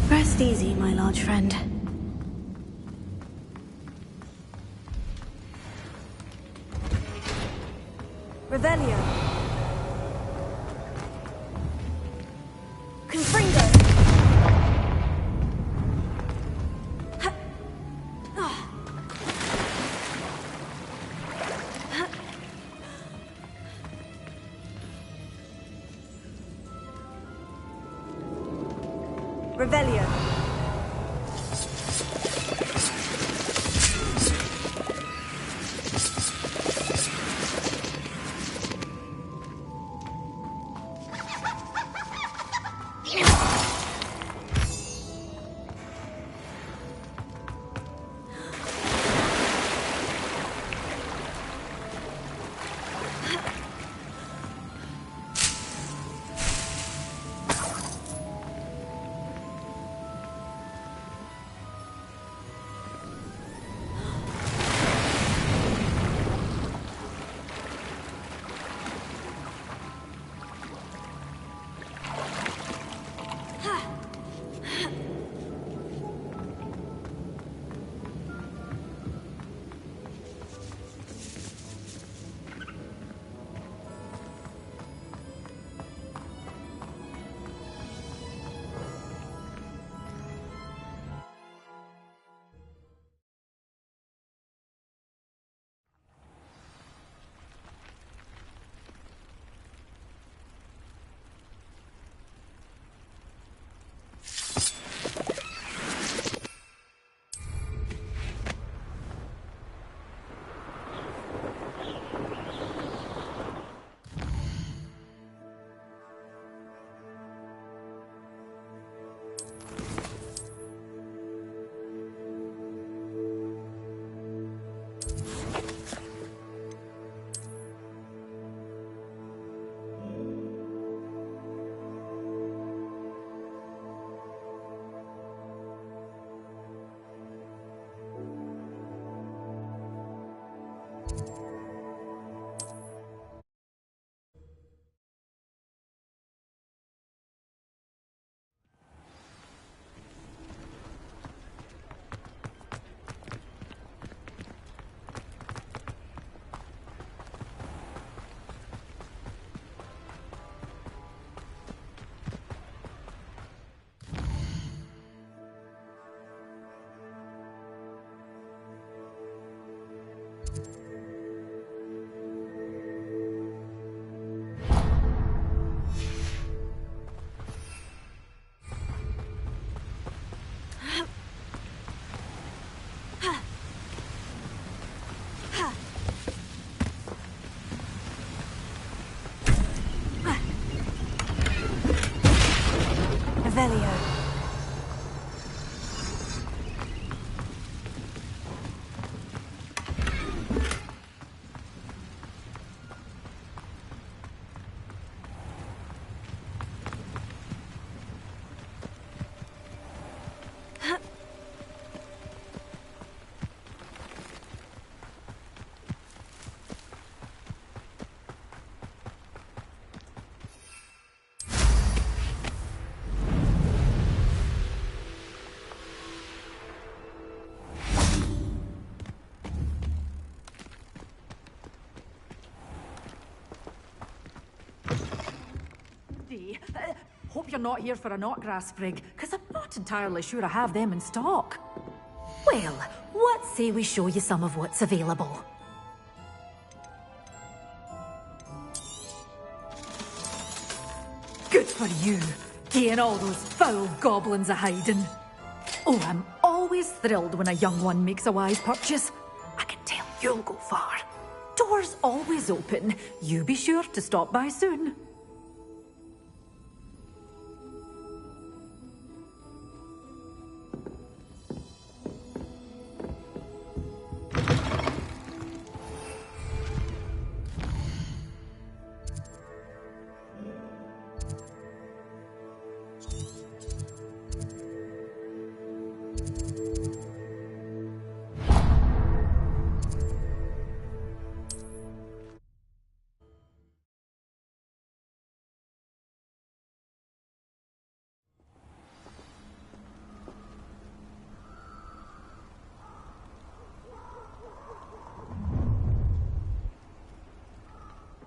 Rest easy, my large friend. Revelio. Confringo. Revelio. Hope you're not here for a knotgrass sprig, because I'm not entirely sure I have them in stock. Well, what say we show you some of what's available? Good for you, getting all those foul goblins a hiding. Oh, I'm always thrilled when a young one makes a wise purchase. I can tell you'll go far. Doors always open. You be sure to stop by soon.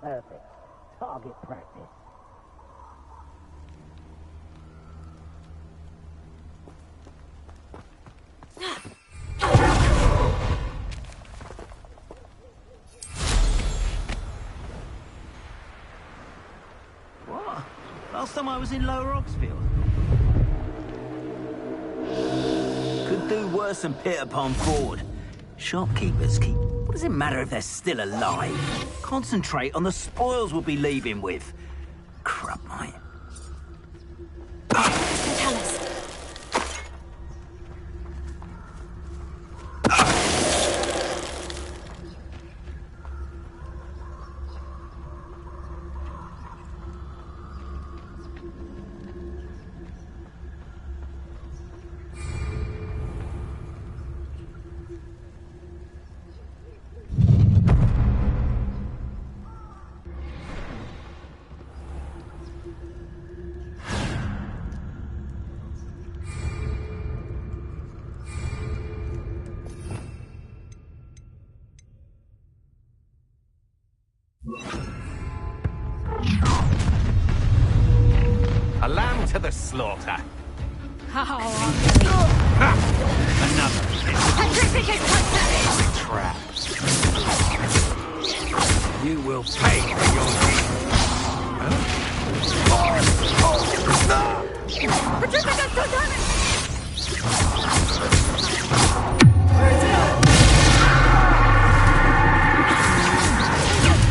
Perfect. Target practice. What? Last time I was in Lower Oxfield. Could do worse than pit upon Ford. Shopkeepers keep... What does it matter if they're still alive? Concentrate on the spoils we'll be leaving with. Crap, mate. Tell us. A lamb to the slaughter. Another trap. You will pay for your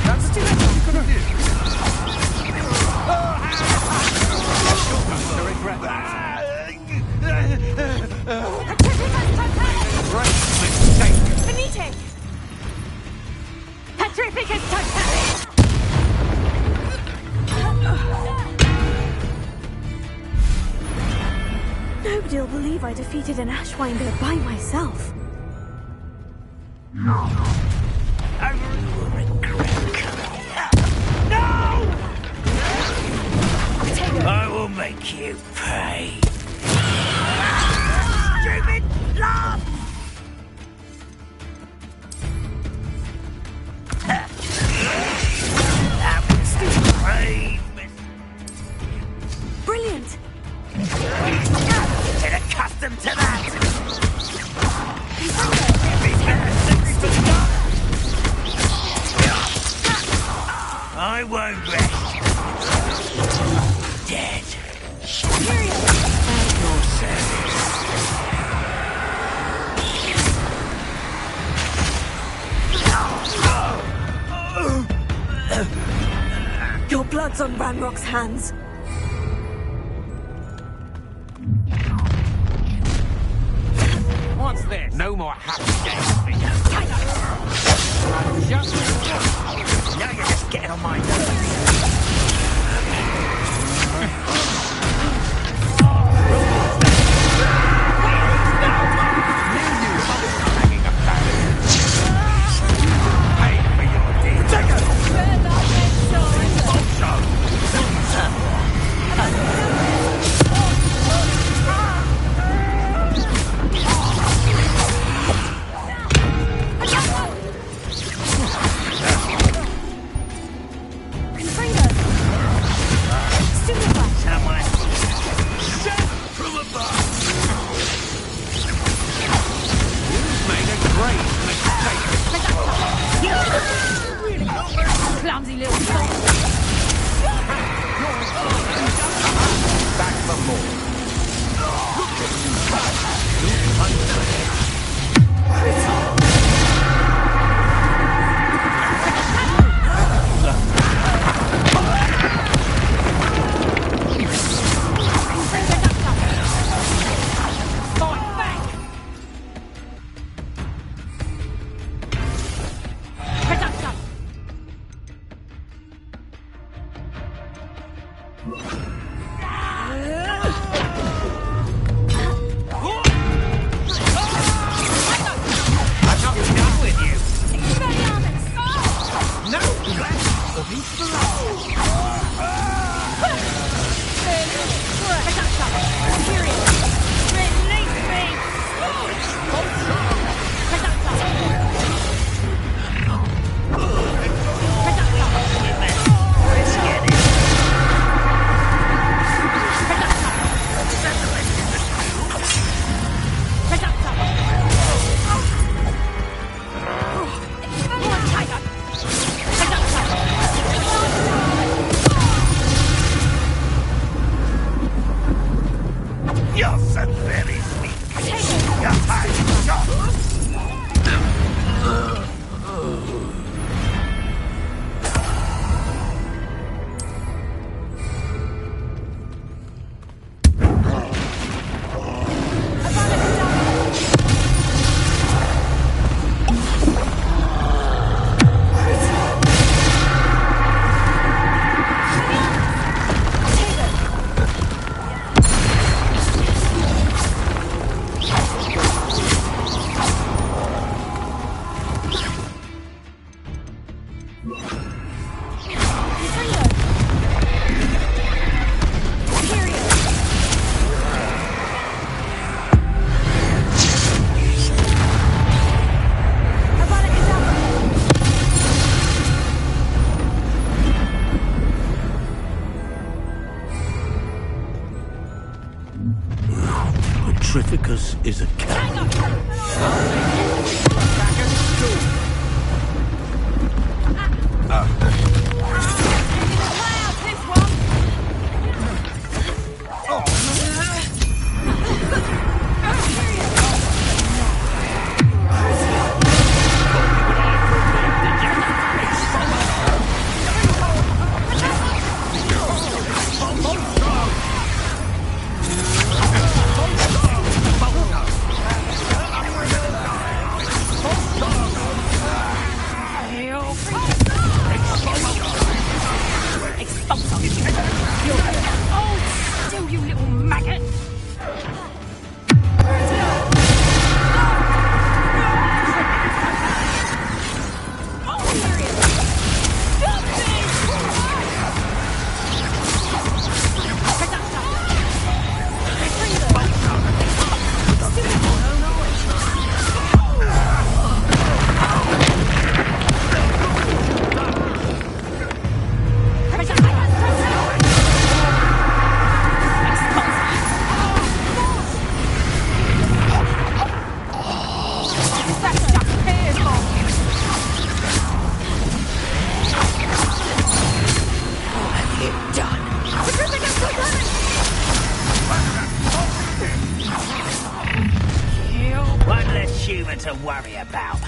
That's too much you could have did. Regret that. Great mistake. Finite! Petrificus totalis! Nobody'll believe I defeated an Ashwinder by myself. No! I will make you pay. Stupid laugh! That was brave. Brilliant! Get accustomed to that! Be better than I won't rest. Dead. At your service. Your blood's on Ranrock's hands. What's this? No more happy days for you. Now you're just getting on my nerves. Clumsy little thing. Back for more. Petrificus is a cat. human to worry about.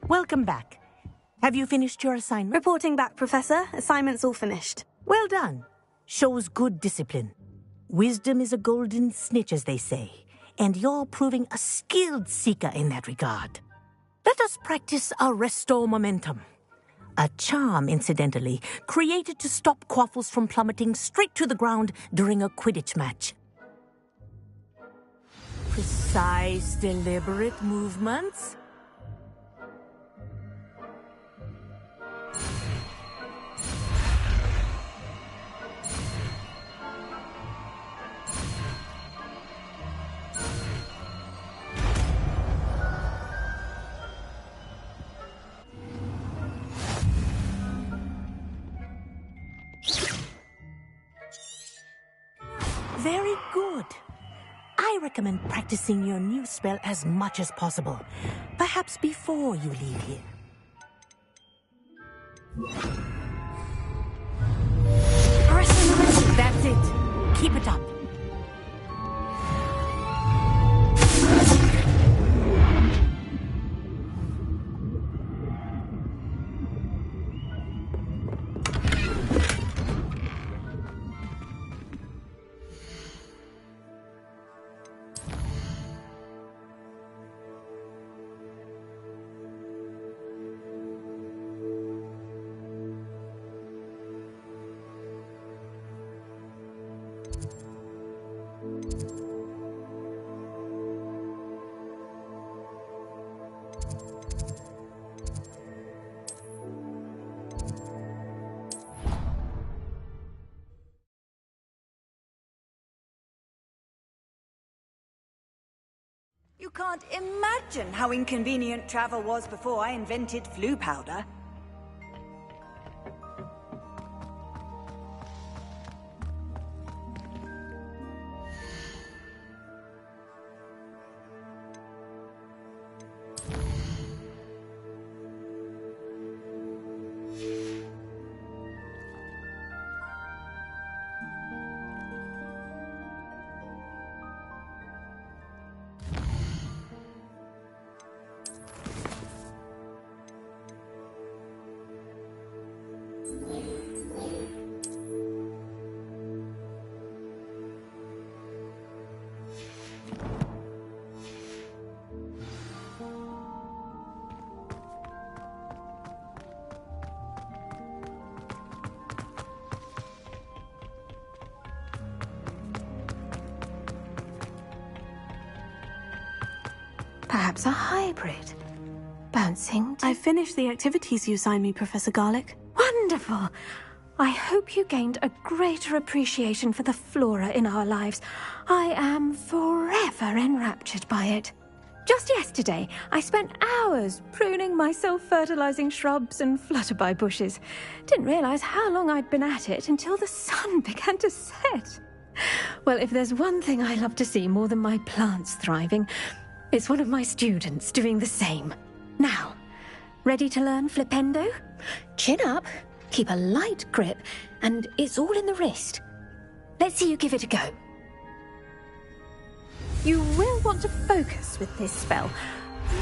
Welcome back. Have you finished your assignment? Reporting back, Professor. Assignment's all finished. Well done. Shows good discipline. Wisdom is a golden snitch, as they say, and you're proving a skilled seeker in that regard. Let us practice Arresto Momentum. A charm, incidentally, created to stop quaffles from plummeting straight to the ground during a Quidditch match. Precise, deliberate movements. Very good. I recommend practicing your new spell as much as possible. Perhaps before you leave here. That's it. Keep it up. You can't imagine how inconvenient travel was before I invented flu powder. Perhaps a hybrid. Bouncing. I finished the activities you assigned me, Professor Garlick. Wonderful! I hope you gained a greater appreciation for the flora in our lives. I am forever enraptured by it. Just yesterday, I spent hours pruning my self-fertilizing shrubs and flutterby bushes. Didn't realize how long I'd been at it until the sun began to set. Well, if there's one thing I love to see more than my plants thriving, it's one of my students doing the same. Now, ready to learn Flipendo? Chin up, keep a light grip, and it's all in the wrist. Let's see you give it a go. You will want to focus with this spell.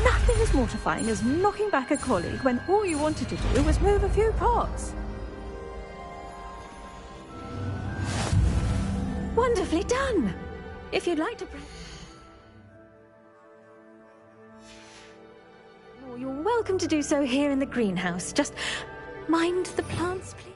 Nothing as mortifying as knocking back a colleague when all you wanted to do was move a few pots. Wonderfully done! If you'd like to... You're welcome to do so here in the greenhouse. Just mind the plants, please.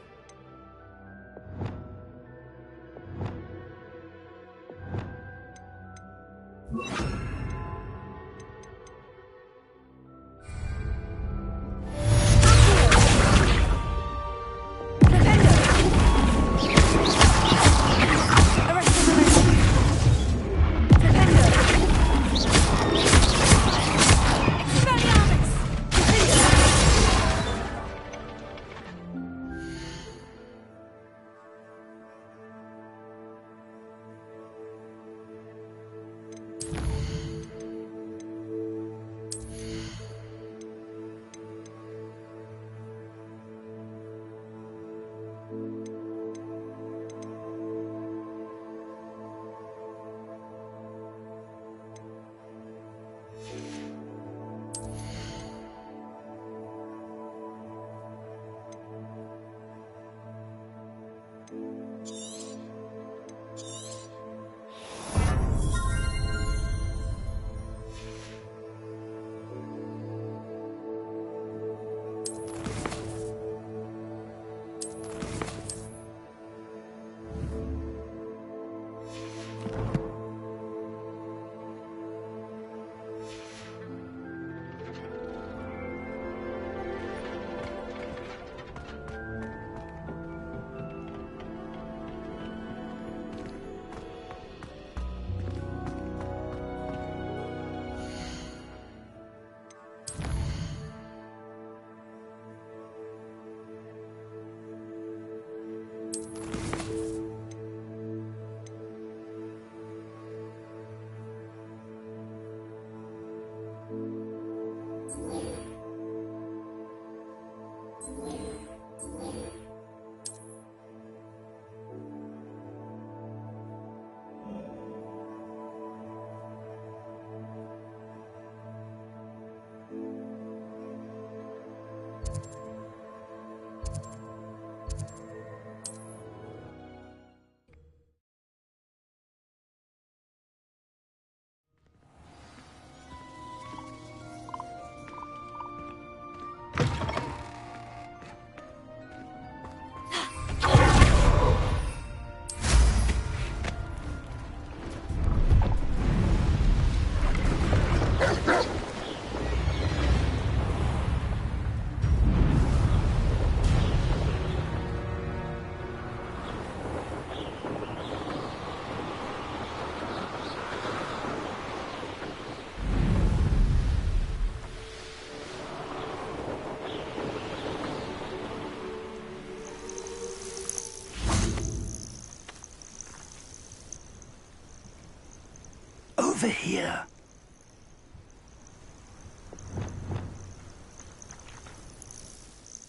Over here.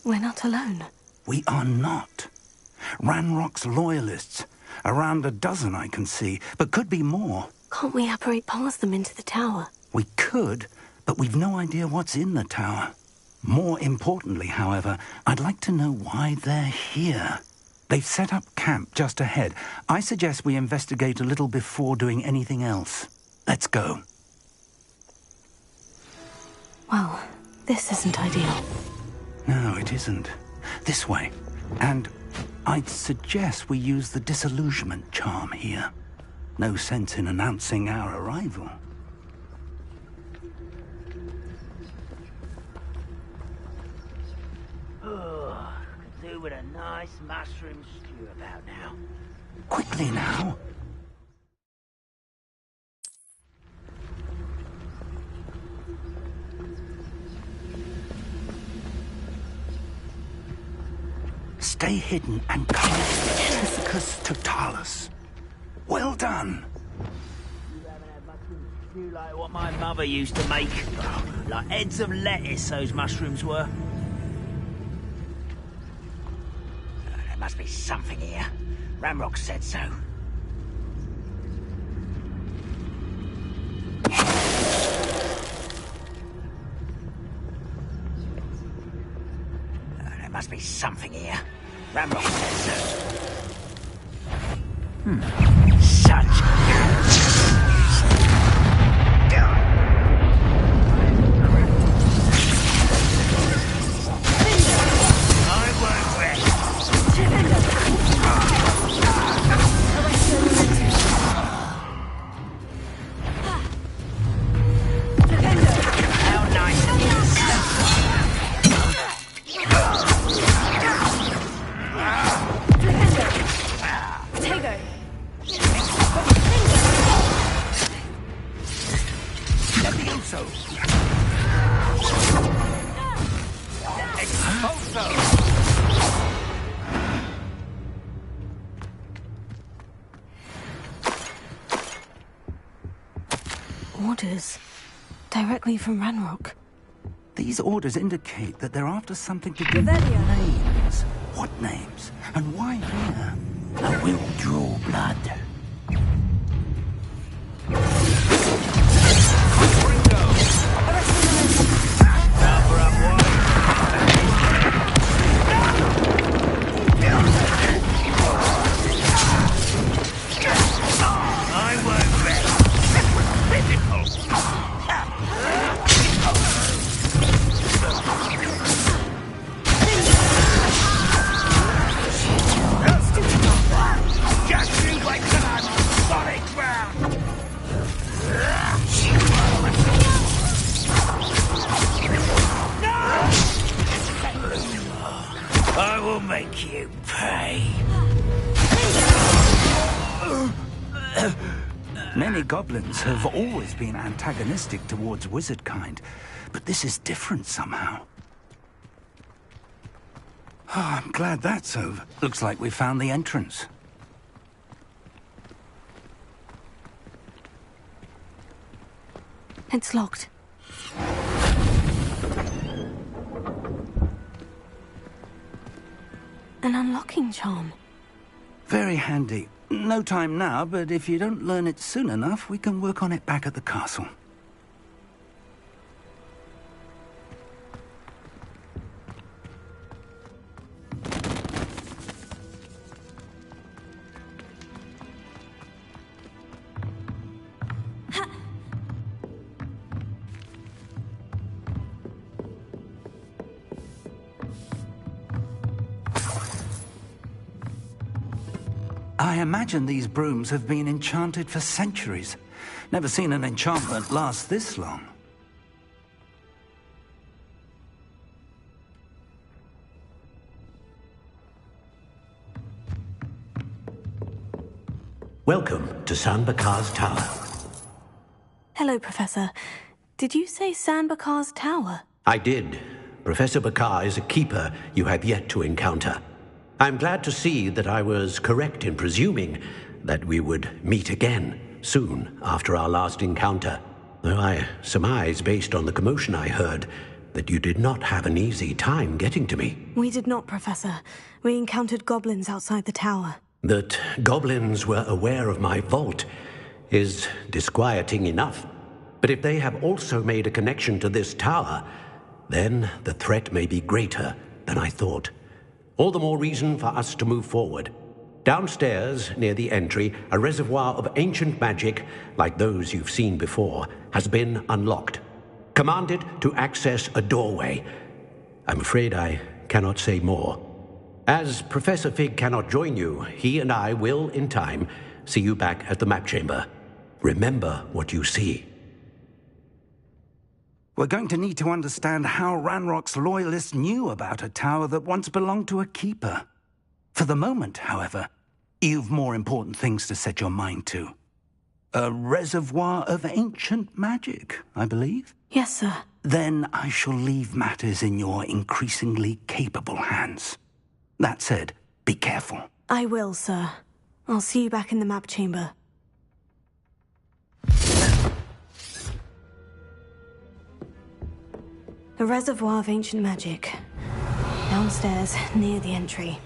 We're not alone. We are not. Ranrock's loyalists. Around a dozen I can see, but could be more. Can't we apparate past them into the tower? We could, but we've no idea what's in the tower. More importantly, however, I'd like to know why they're here. They've set up camp just ahead. I suggest we investigate a little before doing anything else. Let's go. Well, this isn't ideal. No, it isn't. This way. And I'd suggest we use the disillusionment charm here. No sense in announcing our arrival. nice mushroom stew about now? Quickly now. Stay hidden and come Tithicus totalis. Well done. You haven't had mushroom stew like what my mother used to make. Like heads of lettuce, those mushrooms were. There must be something here. Ramrock said so. There must be something here. Ramrock said so. Such... Orders. Directly from Ranrock. These orders indicate that they're after something to do with names. What names? And why here? I will draw blood. I will make you pay. Many goblins have always been antagonistic towards wizard kind, but this is different somehow. Oh, I'm glad that's over. Looks like we found the entrance. It's locked. An unlocking charm. Very handy. No time now, but if you don't learn it soon enough, we can work on it back at the castle. I imagine these brooms have been enchanted for centuries. Never seen an enchantment last this long. Welcome to San Bakar's Tower. Hello, Professor. Did you say San Bakar's Tower? I did. Professor Bakar is a keeper you have yet to encounter. I'm glad to see that I was correct in presuming that we would meet again soon after our last encounter, though I surmise, based on the commotion I heard, that you did not have an easy time getting to me. We did not, Professor. We encountered goblins outside the tower. That goblins were aware of my vault is disquieting enough. But if they have also made a connection to this tower, then the threat may be greater than I thought. All the more reason for us to move forward. Downstairs, near the entry, a reservoir of ancient magic, like those you've seen before, has been unlocked. Commanded to access a doorway. I'm afraid I cannot say more. As Professor Fig cannot join you, he and I will, in time, see you back at the map chamber. Remember what you see. We're going to need to understand how Ranrock's loyalists knew about a tower that once belonged to a keeper. For the moment, however, you've more important things to set your mind to. A reservoir of ancient magic, I believe? Yes, sir. Then I shall leave matters in your increasingly capable hands. That said, be careful. I will, sir. I'll see you back in the map chamber. A reservoir of ancient magic. Downstairs, near the entry.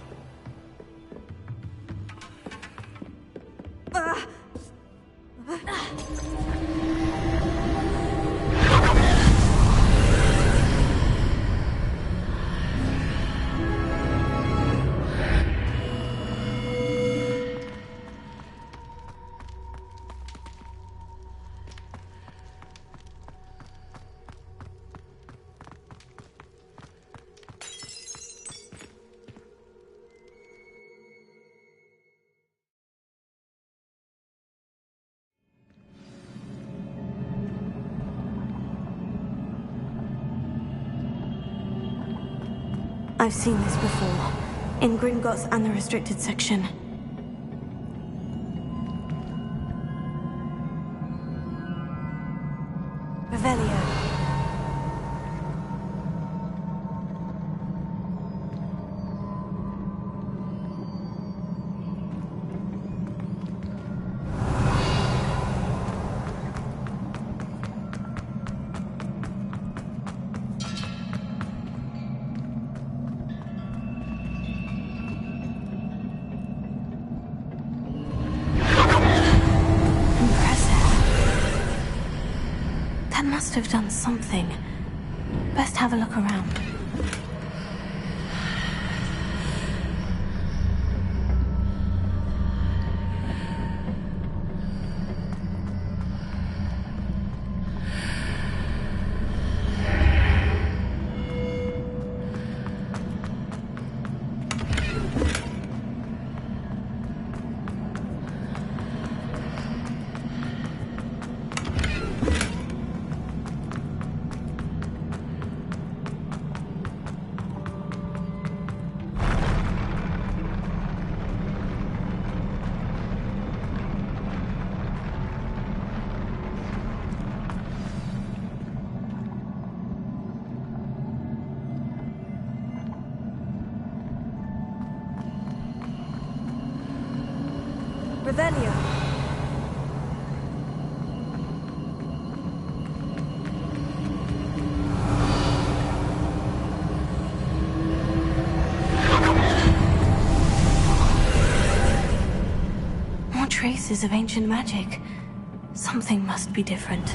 I've seen this before, in Gringotts and the restricted section. Revelio. Must have done something. Best have a look around. Revelio. More traces of ancient magic. Something must be different.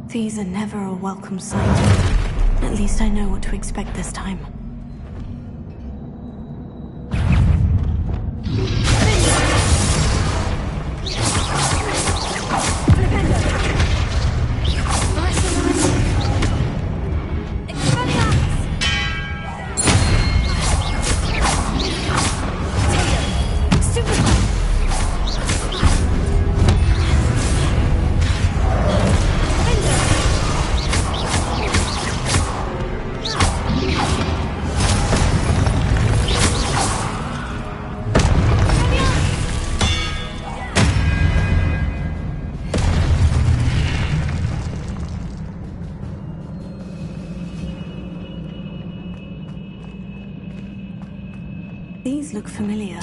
These are never a welcome sight. At least I know what to expect this time. These look familiar.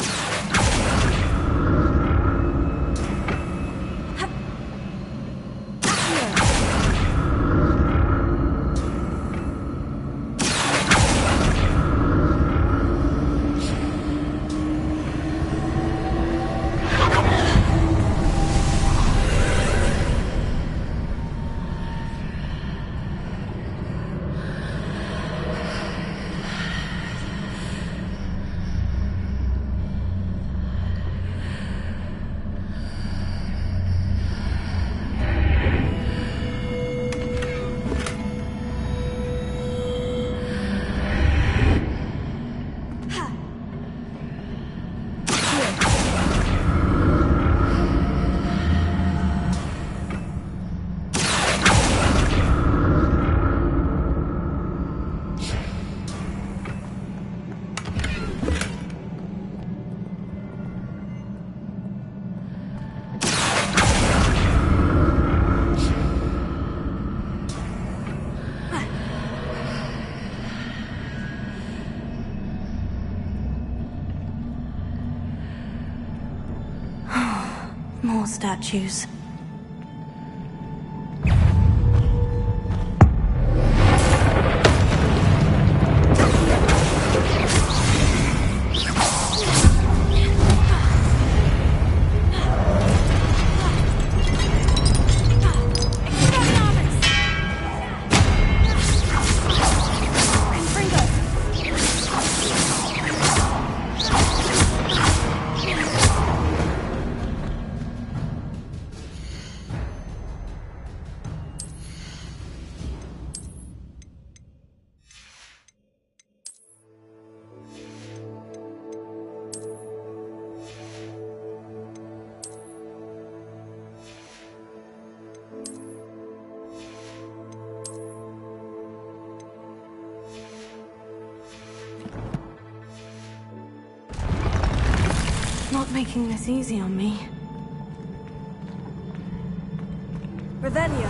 More statues. Not making this easy on me. Revelio.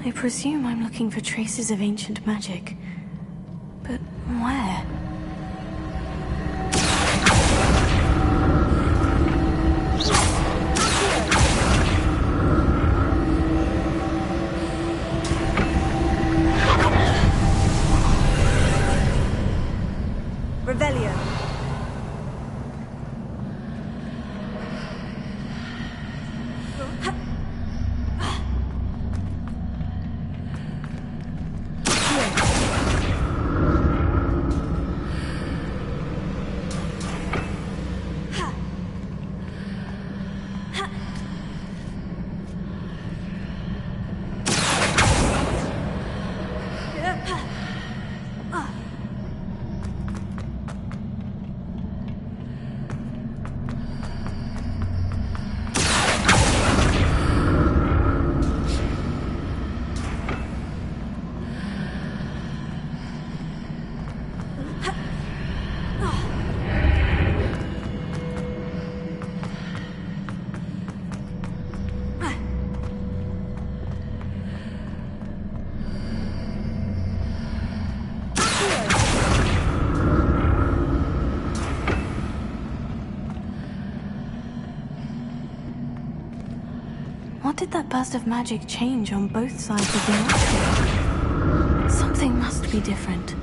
I presume I'm looking for traces of ancient magic. But where? Revelio. What did that burst of magic change on both sides of the archway? Something must be different.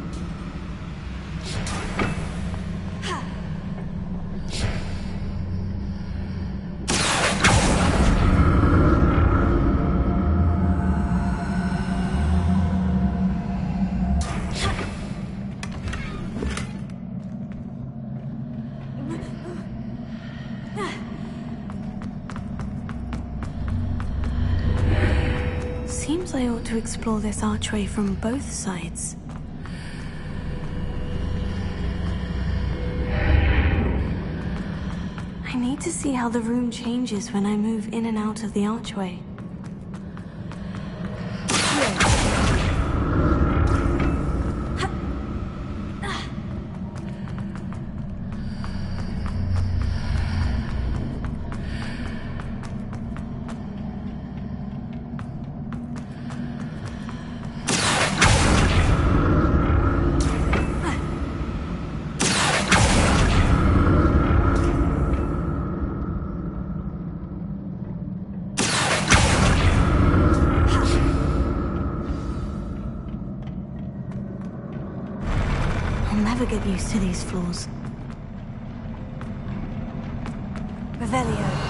Seems I ought to explore this archway from both sides. I need to see how the room changes when I move in and out of the archway. Yeah. never get used to these floors. Revelio.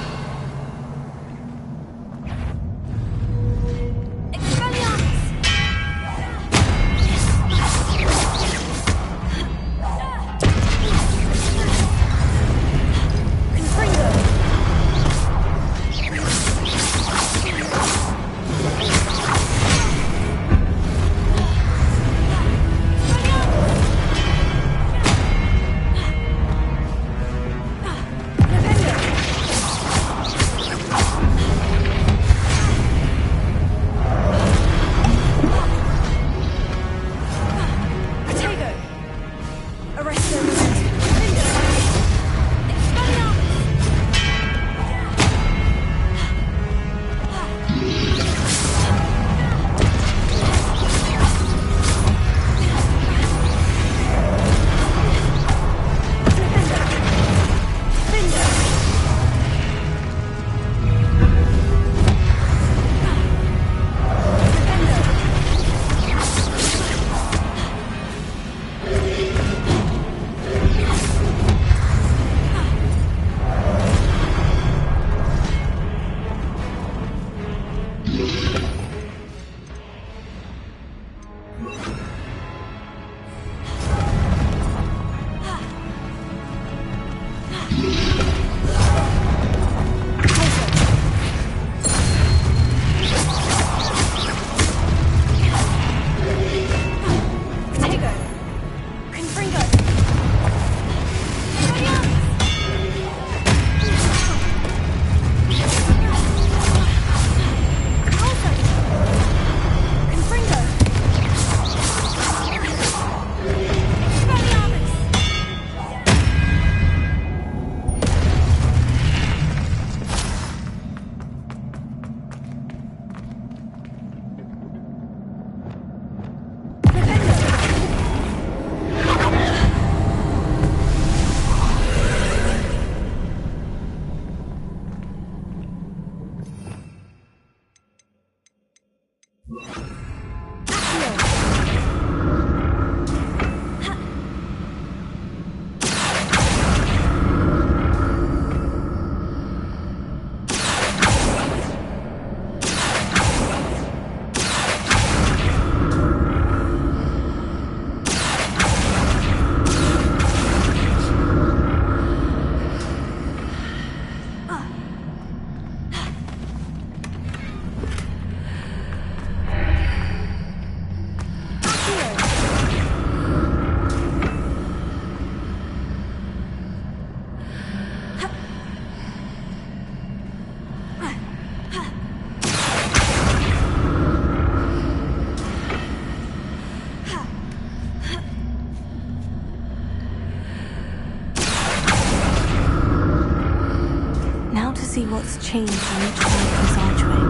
See what's changed on each side of this archway.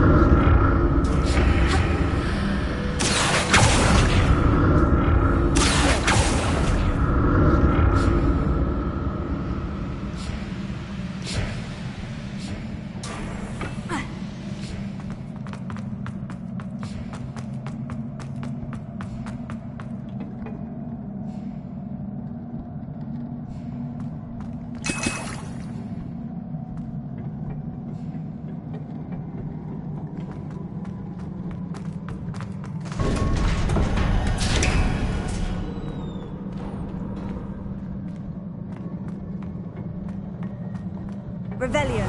Revelio.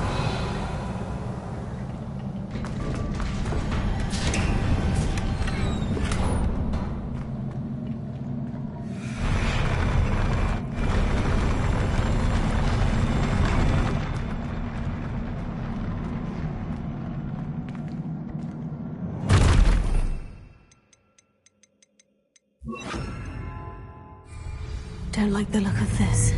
Don't like the look of this.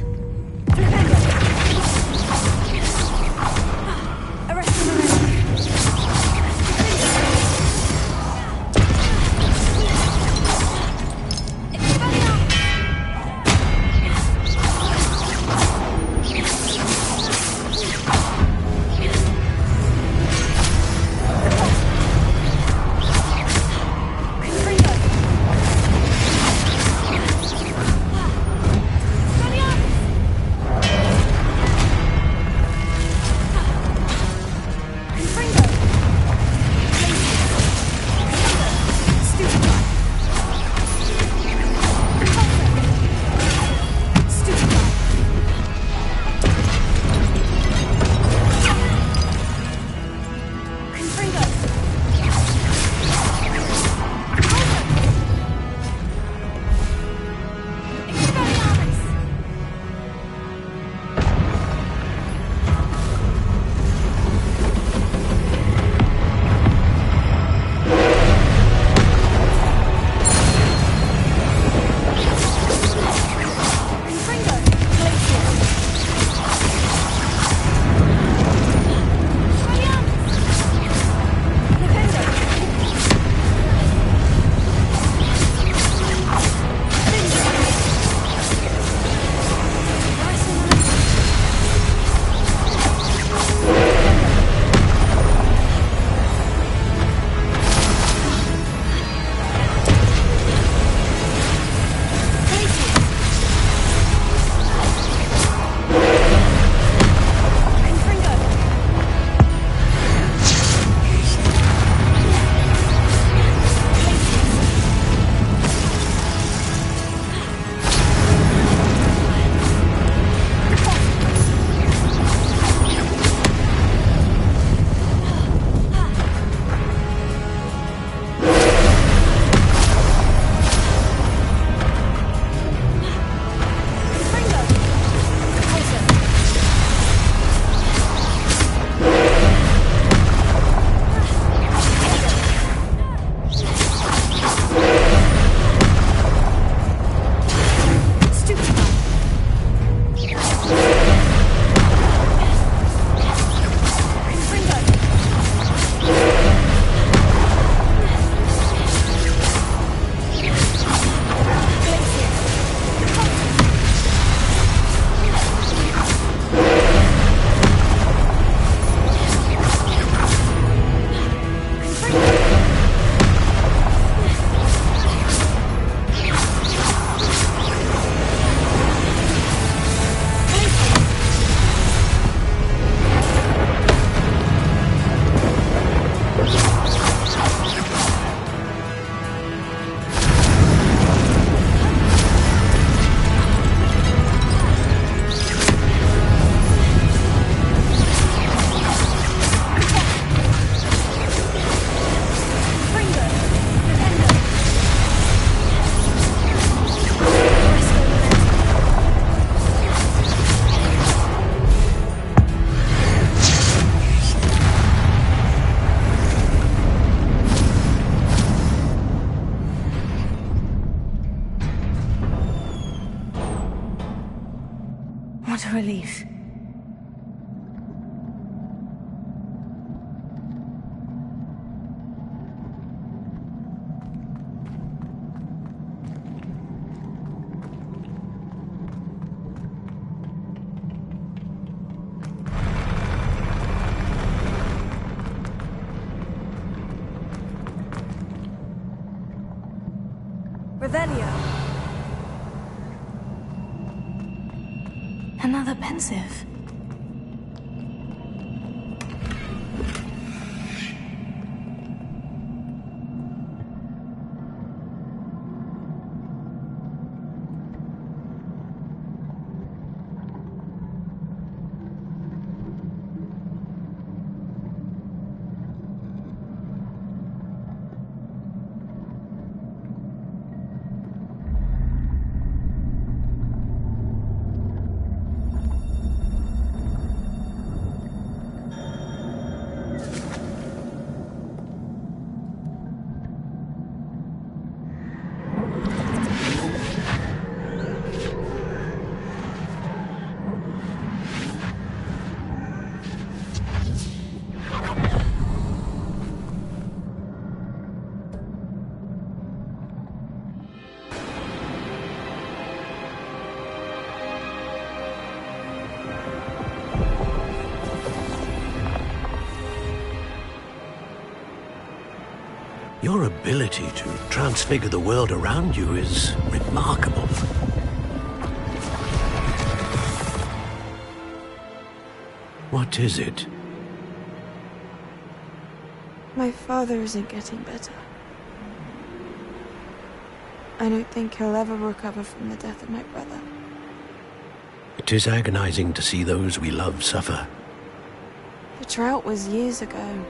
What a relief. Revelio. Another pensive. Your ability to transfigure the world around you is remarkable. What is it? My father isn't getting better. I don't think he'll ever recover from the death of my brother. It is agonizing to see those we love suffer. The drought was years ago,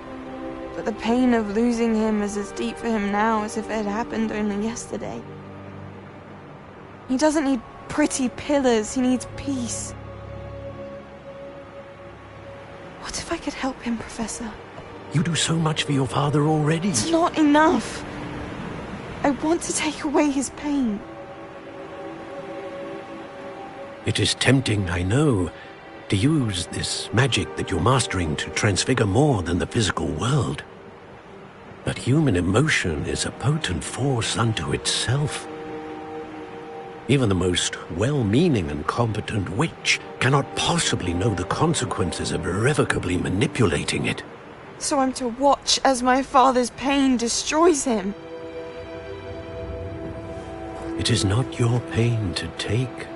but the pain of losing him is as deep for him now as if it had happened only yesterday. He doesn't need pretty pillars, he needs peace. What if I could help him, Professor? You do so much for your father already. It's not enough. I want to take away his pain. It is tempting, I know, to use this magic that you're mastering to transfigure more than the physical world. But human emotion is a potent force unto itself. Even the most well-meaning and competent witch cannot possibly know the consequences of irrevocably manipulating it. So I'm to watch as my father's pain destroys him. It is not your pain to take.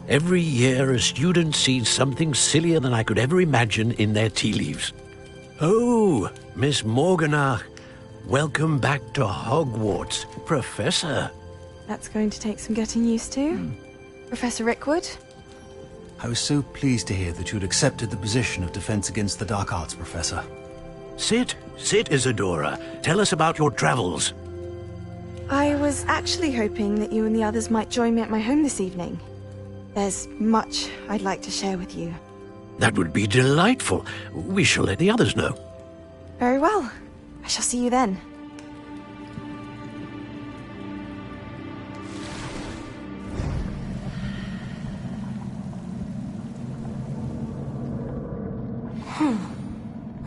Every year, a student sees something sillier than I could ever imagine in their tea leaves. Oh, Miss Morganach, welcome back to Hogwarts, Professor. That's going to take some getting used to. Professor Rickwood? I was so pleased to hear that you'd accepted the position of Defense Against the Dark Arts, Professor. Sit, Isadora. Tell us about your travels. I was actually hoping that you and the others might join me at my home this evening. There's much I'd like to share with you. That would be delightful. We shall let the others know. Very well. I shall see you then.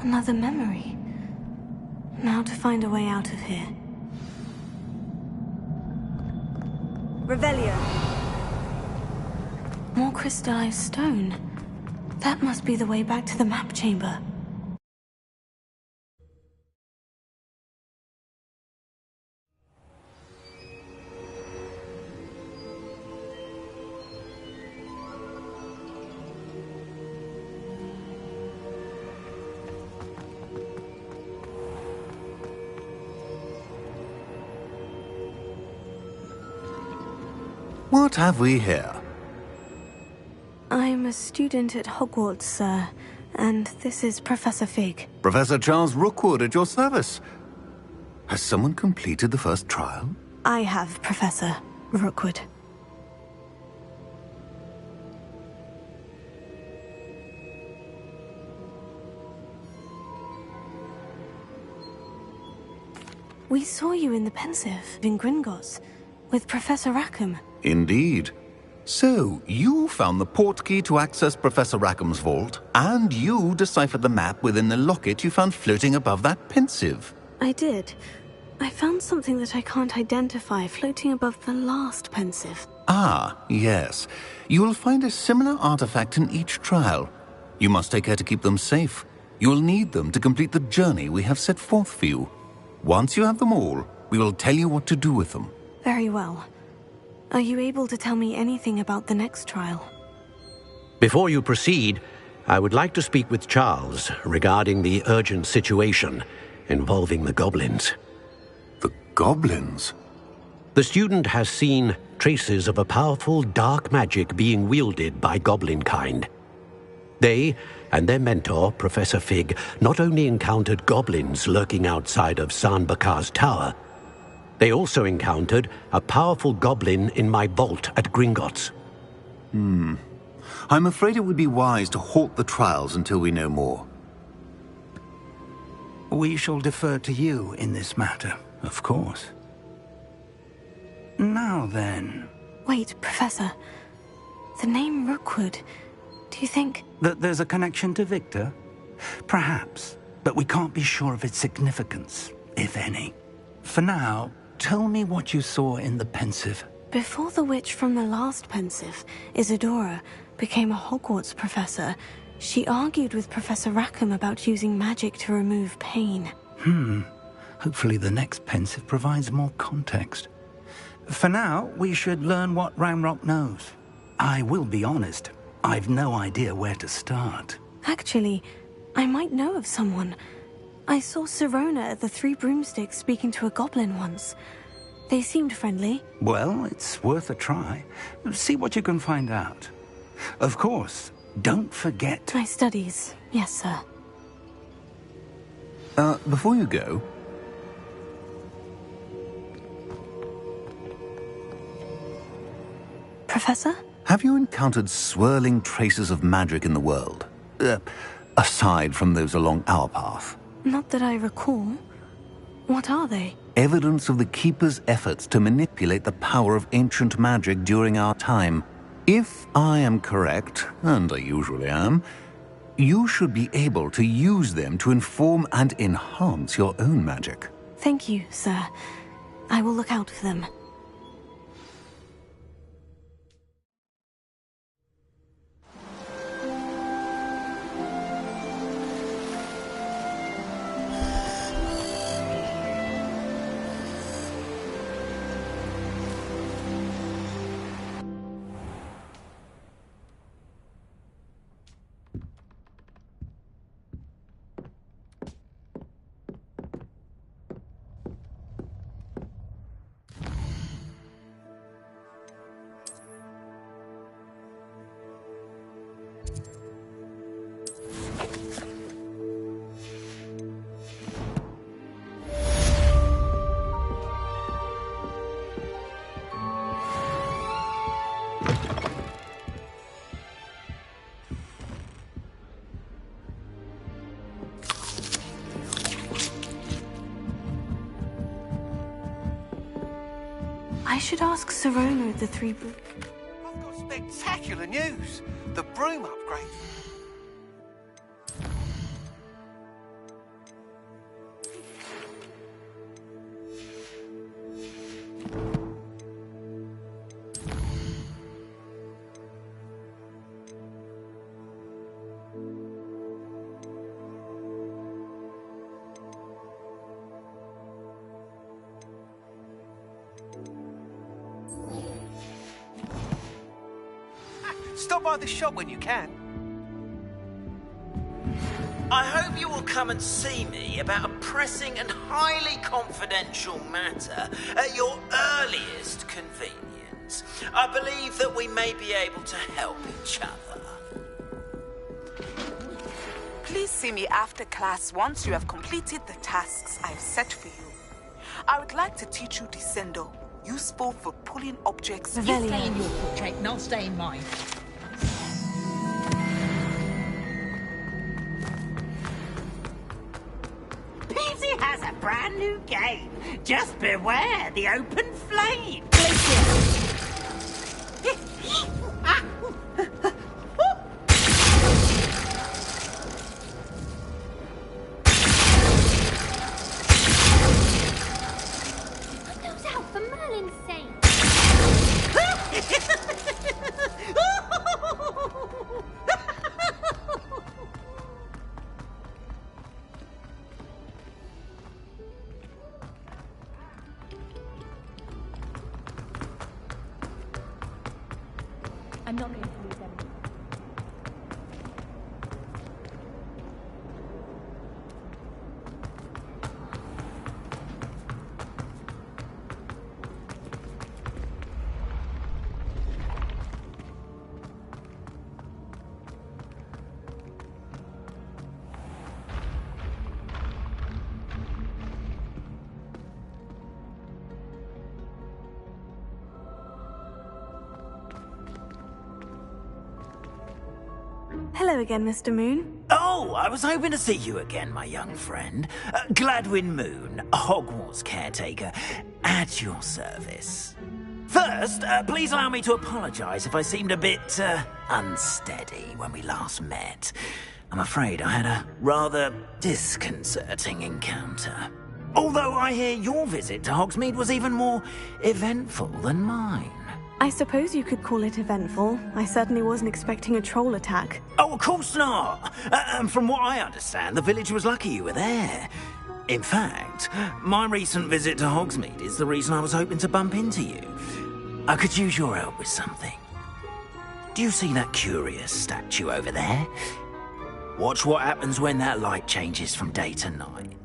Another memory. Now to find a way out of here. Revelio. More crystallized stone. That must be the way back to the map chamber. What have we here? I'm a student at Hogwarts, sir, and this is Professor Fig. Professor Charles Rookwood at your service. Has someone completed the first trial? I have, Professor Rookwood. We saw you in the Pensive in Gringotts with Professor Rackham. Indeed. So, you found the port key to access Professor Rackham's vault, and you deciphered the map within the locket you found floating above that Pensive. I did. I found something that I can't identify floating above the last Pensive. Ah, yes. You will find a similar artifact in each trial. You must take care to keep them safe. You will need them to complete the journey we have set forth for you. Once you have them all, we will tell you what to do with them. Very well. Are you able to tell me anything about the next trial? Before you proceed, I would like to speak with Charles regarding the urgent situation involving the goblins. The goblins? The student has seen traces of a powerful dark magic being wielded by goblin kind. They and their mentor, Professor Fig, not only encountered goblins lurking outside of San Bakar's tower, they also encountered a powerful goblin in my vault at Gringotts. I'm afraid it would be wise to halt the trials until we know more. We shall defer to you in this matter, of course. Now then... Wait, Professor. The name Rookwood. Do you think... That there's a connection to Victor? Perhaps, but we can't be sure of its significance, if any. For now, tell me what you saw in the Pensive. Before the witch from the last Pensive, Isadora, became a Hogwarts professor, she argued with Professor Rackham about using magic to remove pain. Hopefully the next Pensive provides more context. For now, we should learn what Ranrock knows. I will be honest, I've no idea where to start. Actually, I might know of someone. I saw Sirona at the Three Broomsticks speaking to a goblin once. They seemed friendly. Well, it's worth a try. See what you can find out. Of course, don't forget... My studies, yes, sir. Before you go... Professor? Have you encountered swirling traces of magic in the world? Aside from those along our path? Not that I recall. What are they? Evidence of the Keeper's efforts to manipulate the power of ancient magic during our time. If I am correct, and I usually am, you should be able to use them to inform and enhance your own magic. Thank you, sir. I will look out for them. I should ask Sirona of the Three Broom... I've got spectacular news! The broom upgrade. Stop by the shop when you can. I hope you will come and see me about a pressing and highly confidential matter at your earliest convenience. I believe that we may be able to help each other. Please see me after class once you have completed the tasks I've set for you. I would like to teach you Descendo, useful for pulling objects. You stay in your portrait and I'll stay in mine. Peasy has a brand brand new game. Just beware the open flame. Put those out for Merlin's sake. I'm not going to lose them. Hello again, Mr. Moon. Oh, I was hoping to see you again, my young friend. Gladwin Moon, Hogwarts caretaker, at your service. First, please allow me to apologize if I seemed a bit, unsteady when we last met. I'm afraid I had a rather disconcerting encounter. Although I hear your visit to Hogsmeade was even more eventful than mine. I suppose you could call it eventful. I certainly wasn't expecting a troll attack. Oh, of course not. And from what I understand, the village was lucky you were there. In fact, my recent visit to Hogsmeade is the reason I was hoping to bump into you. I could use your help with something. Do you see that curious statue over there? Watch what happens when that light changes from day to night.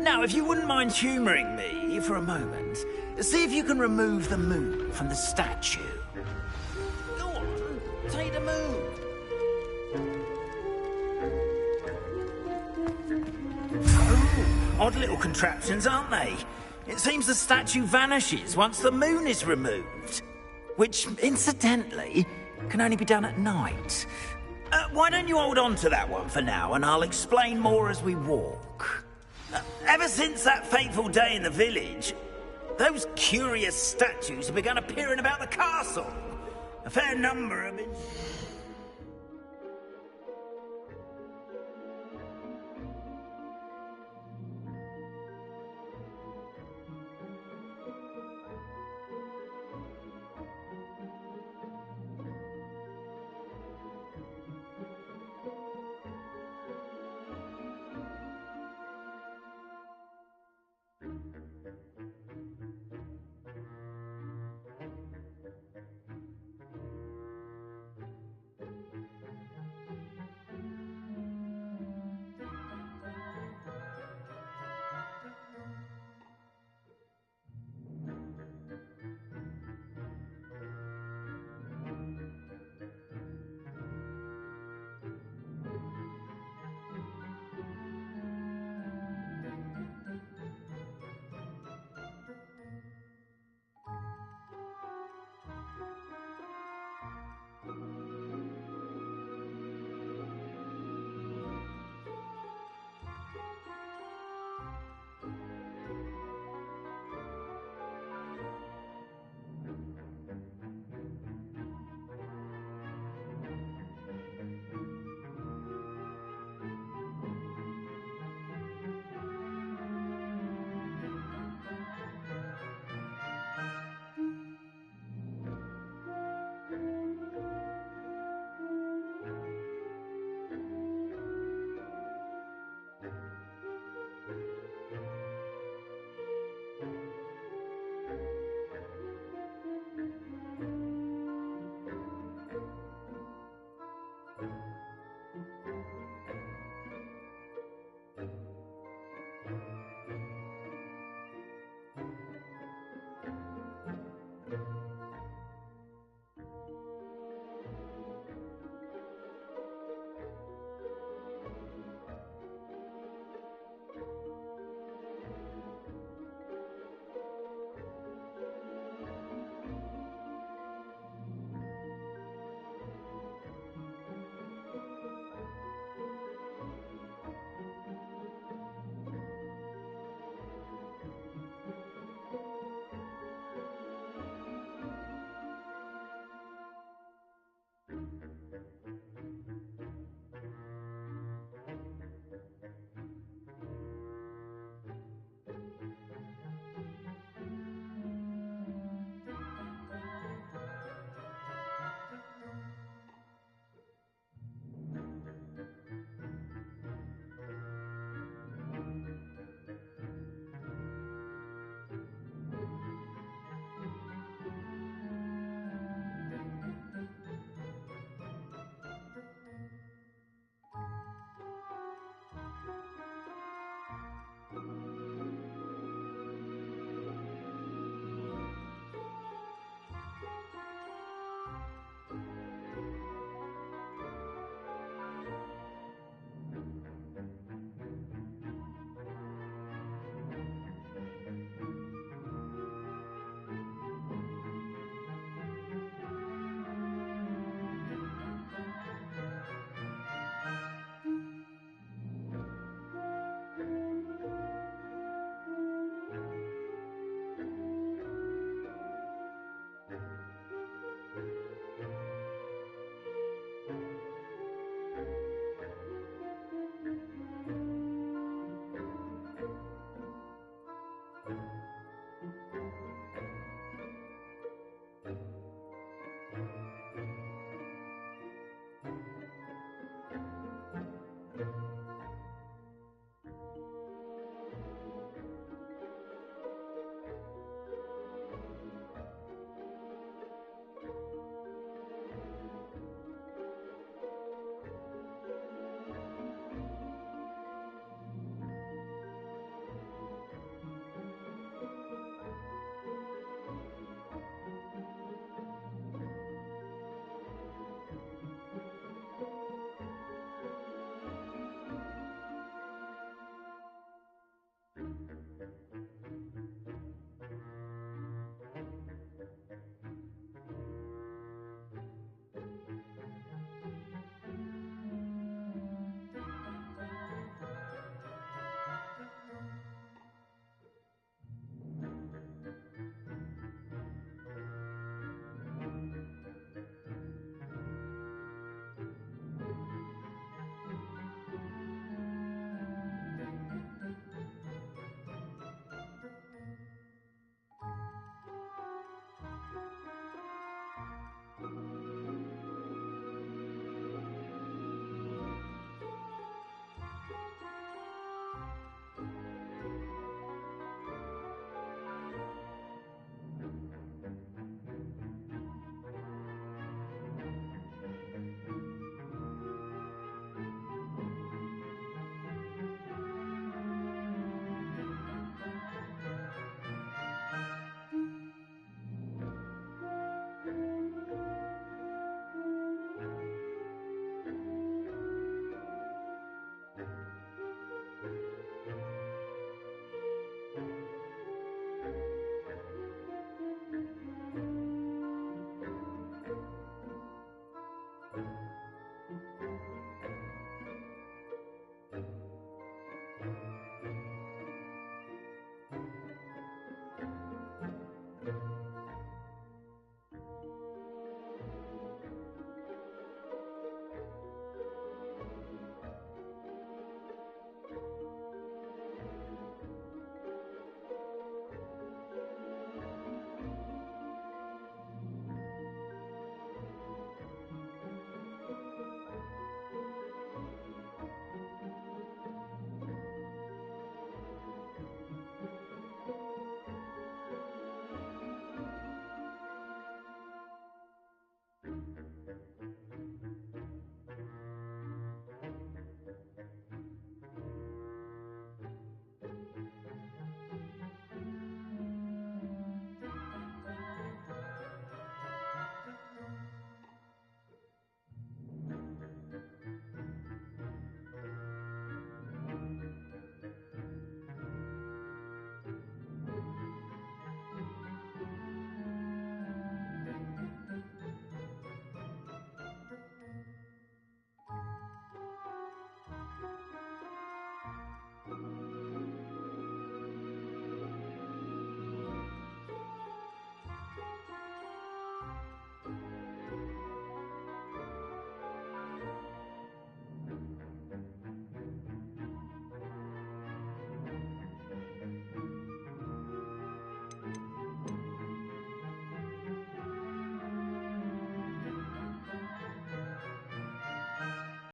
Now, if you wouldn't mind humouring me for a moment, see if you can remove the moon from the statue. Go on, take the moon. Oh, odd little contraptions, aren't they? It seems the statue vanishes once the moon is removed. Which, incidentally, can only be done at night. Why don't you hold on to that one for now, and I'll explain more as we walk. Ever since that fateful day in the village, those curious statues have begun appearing about the castle. A fair number have been...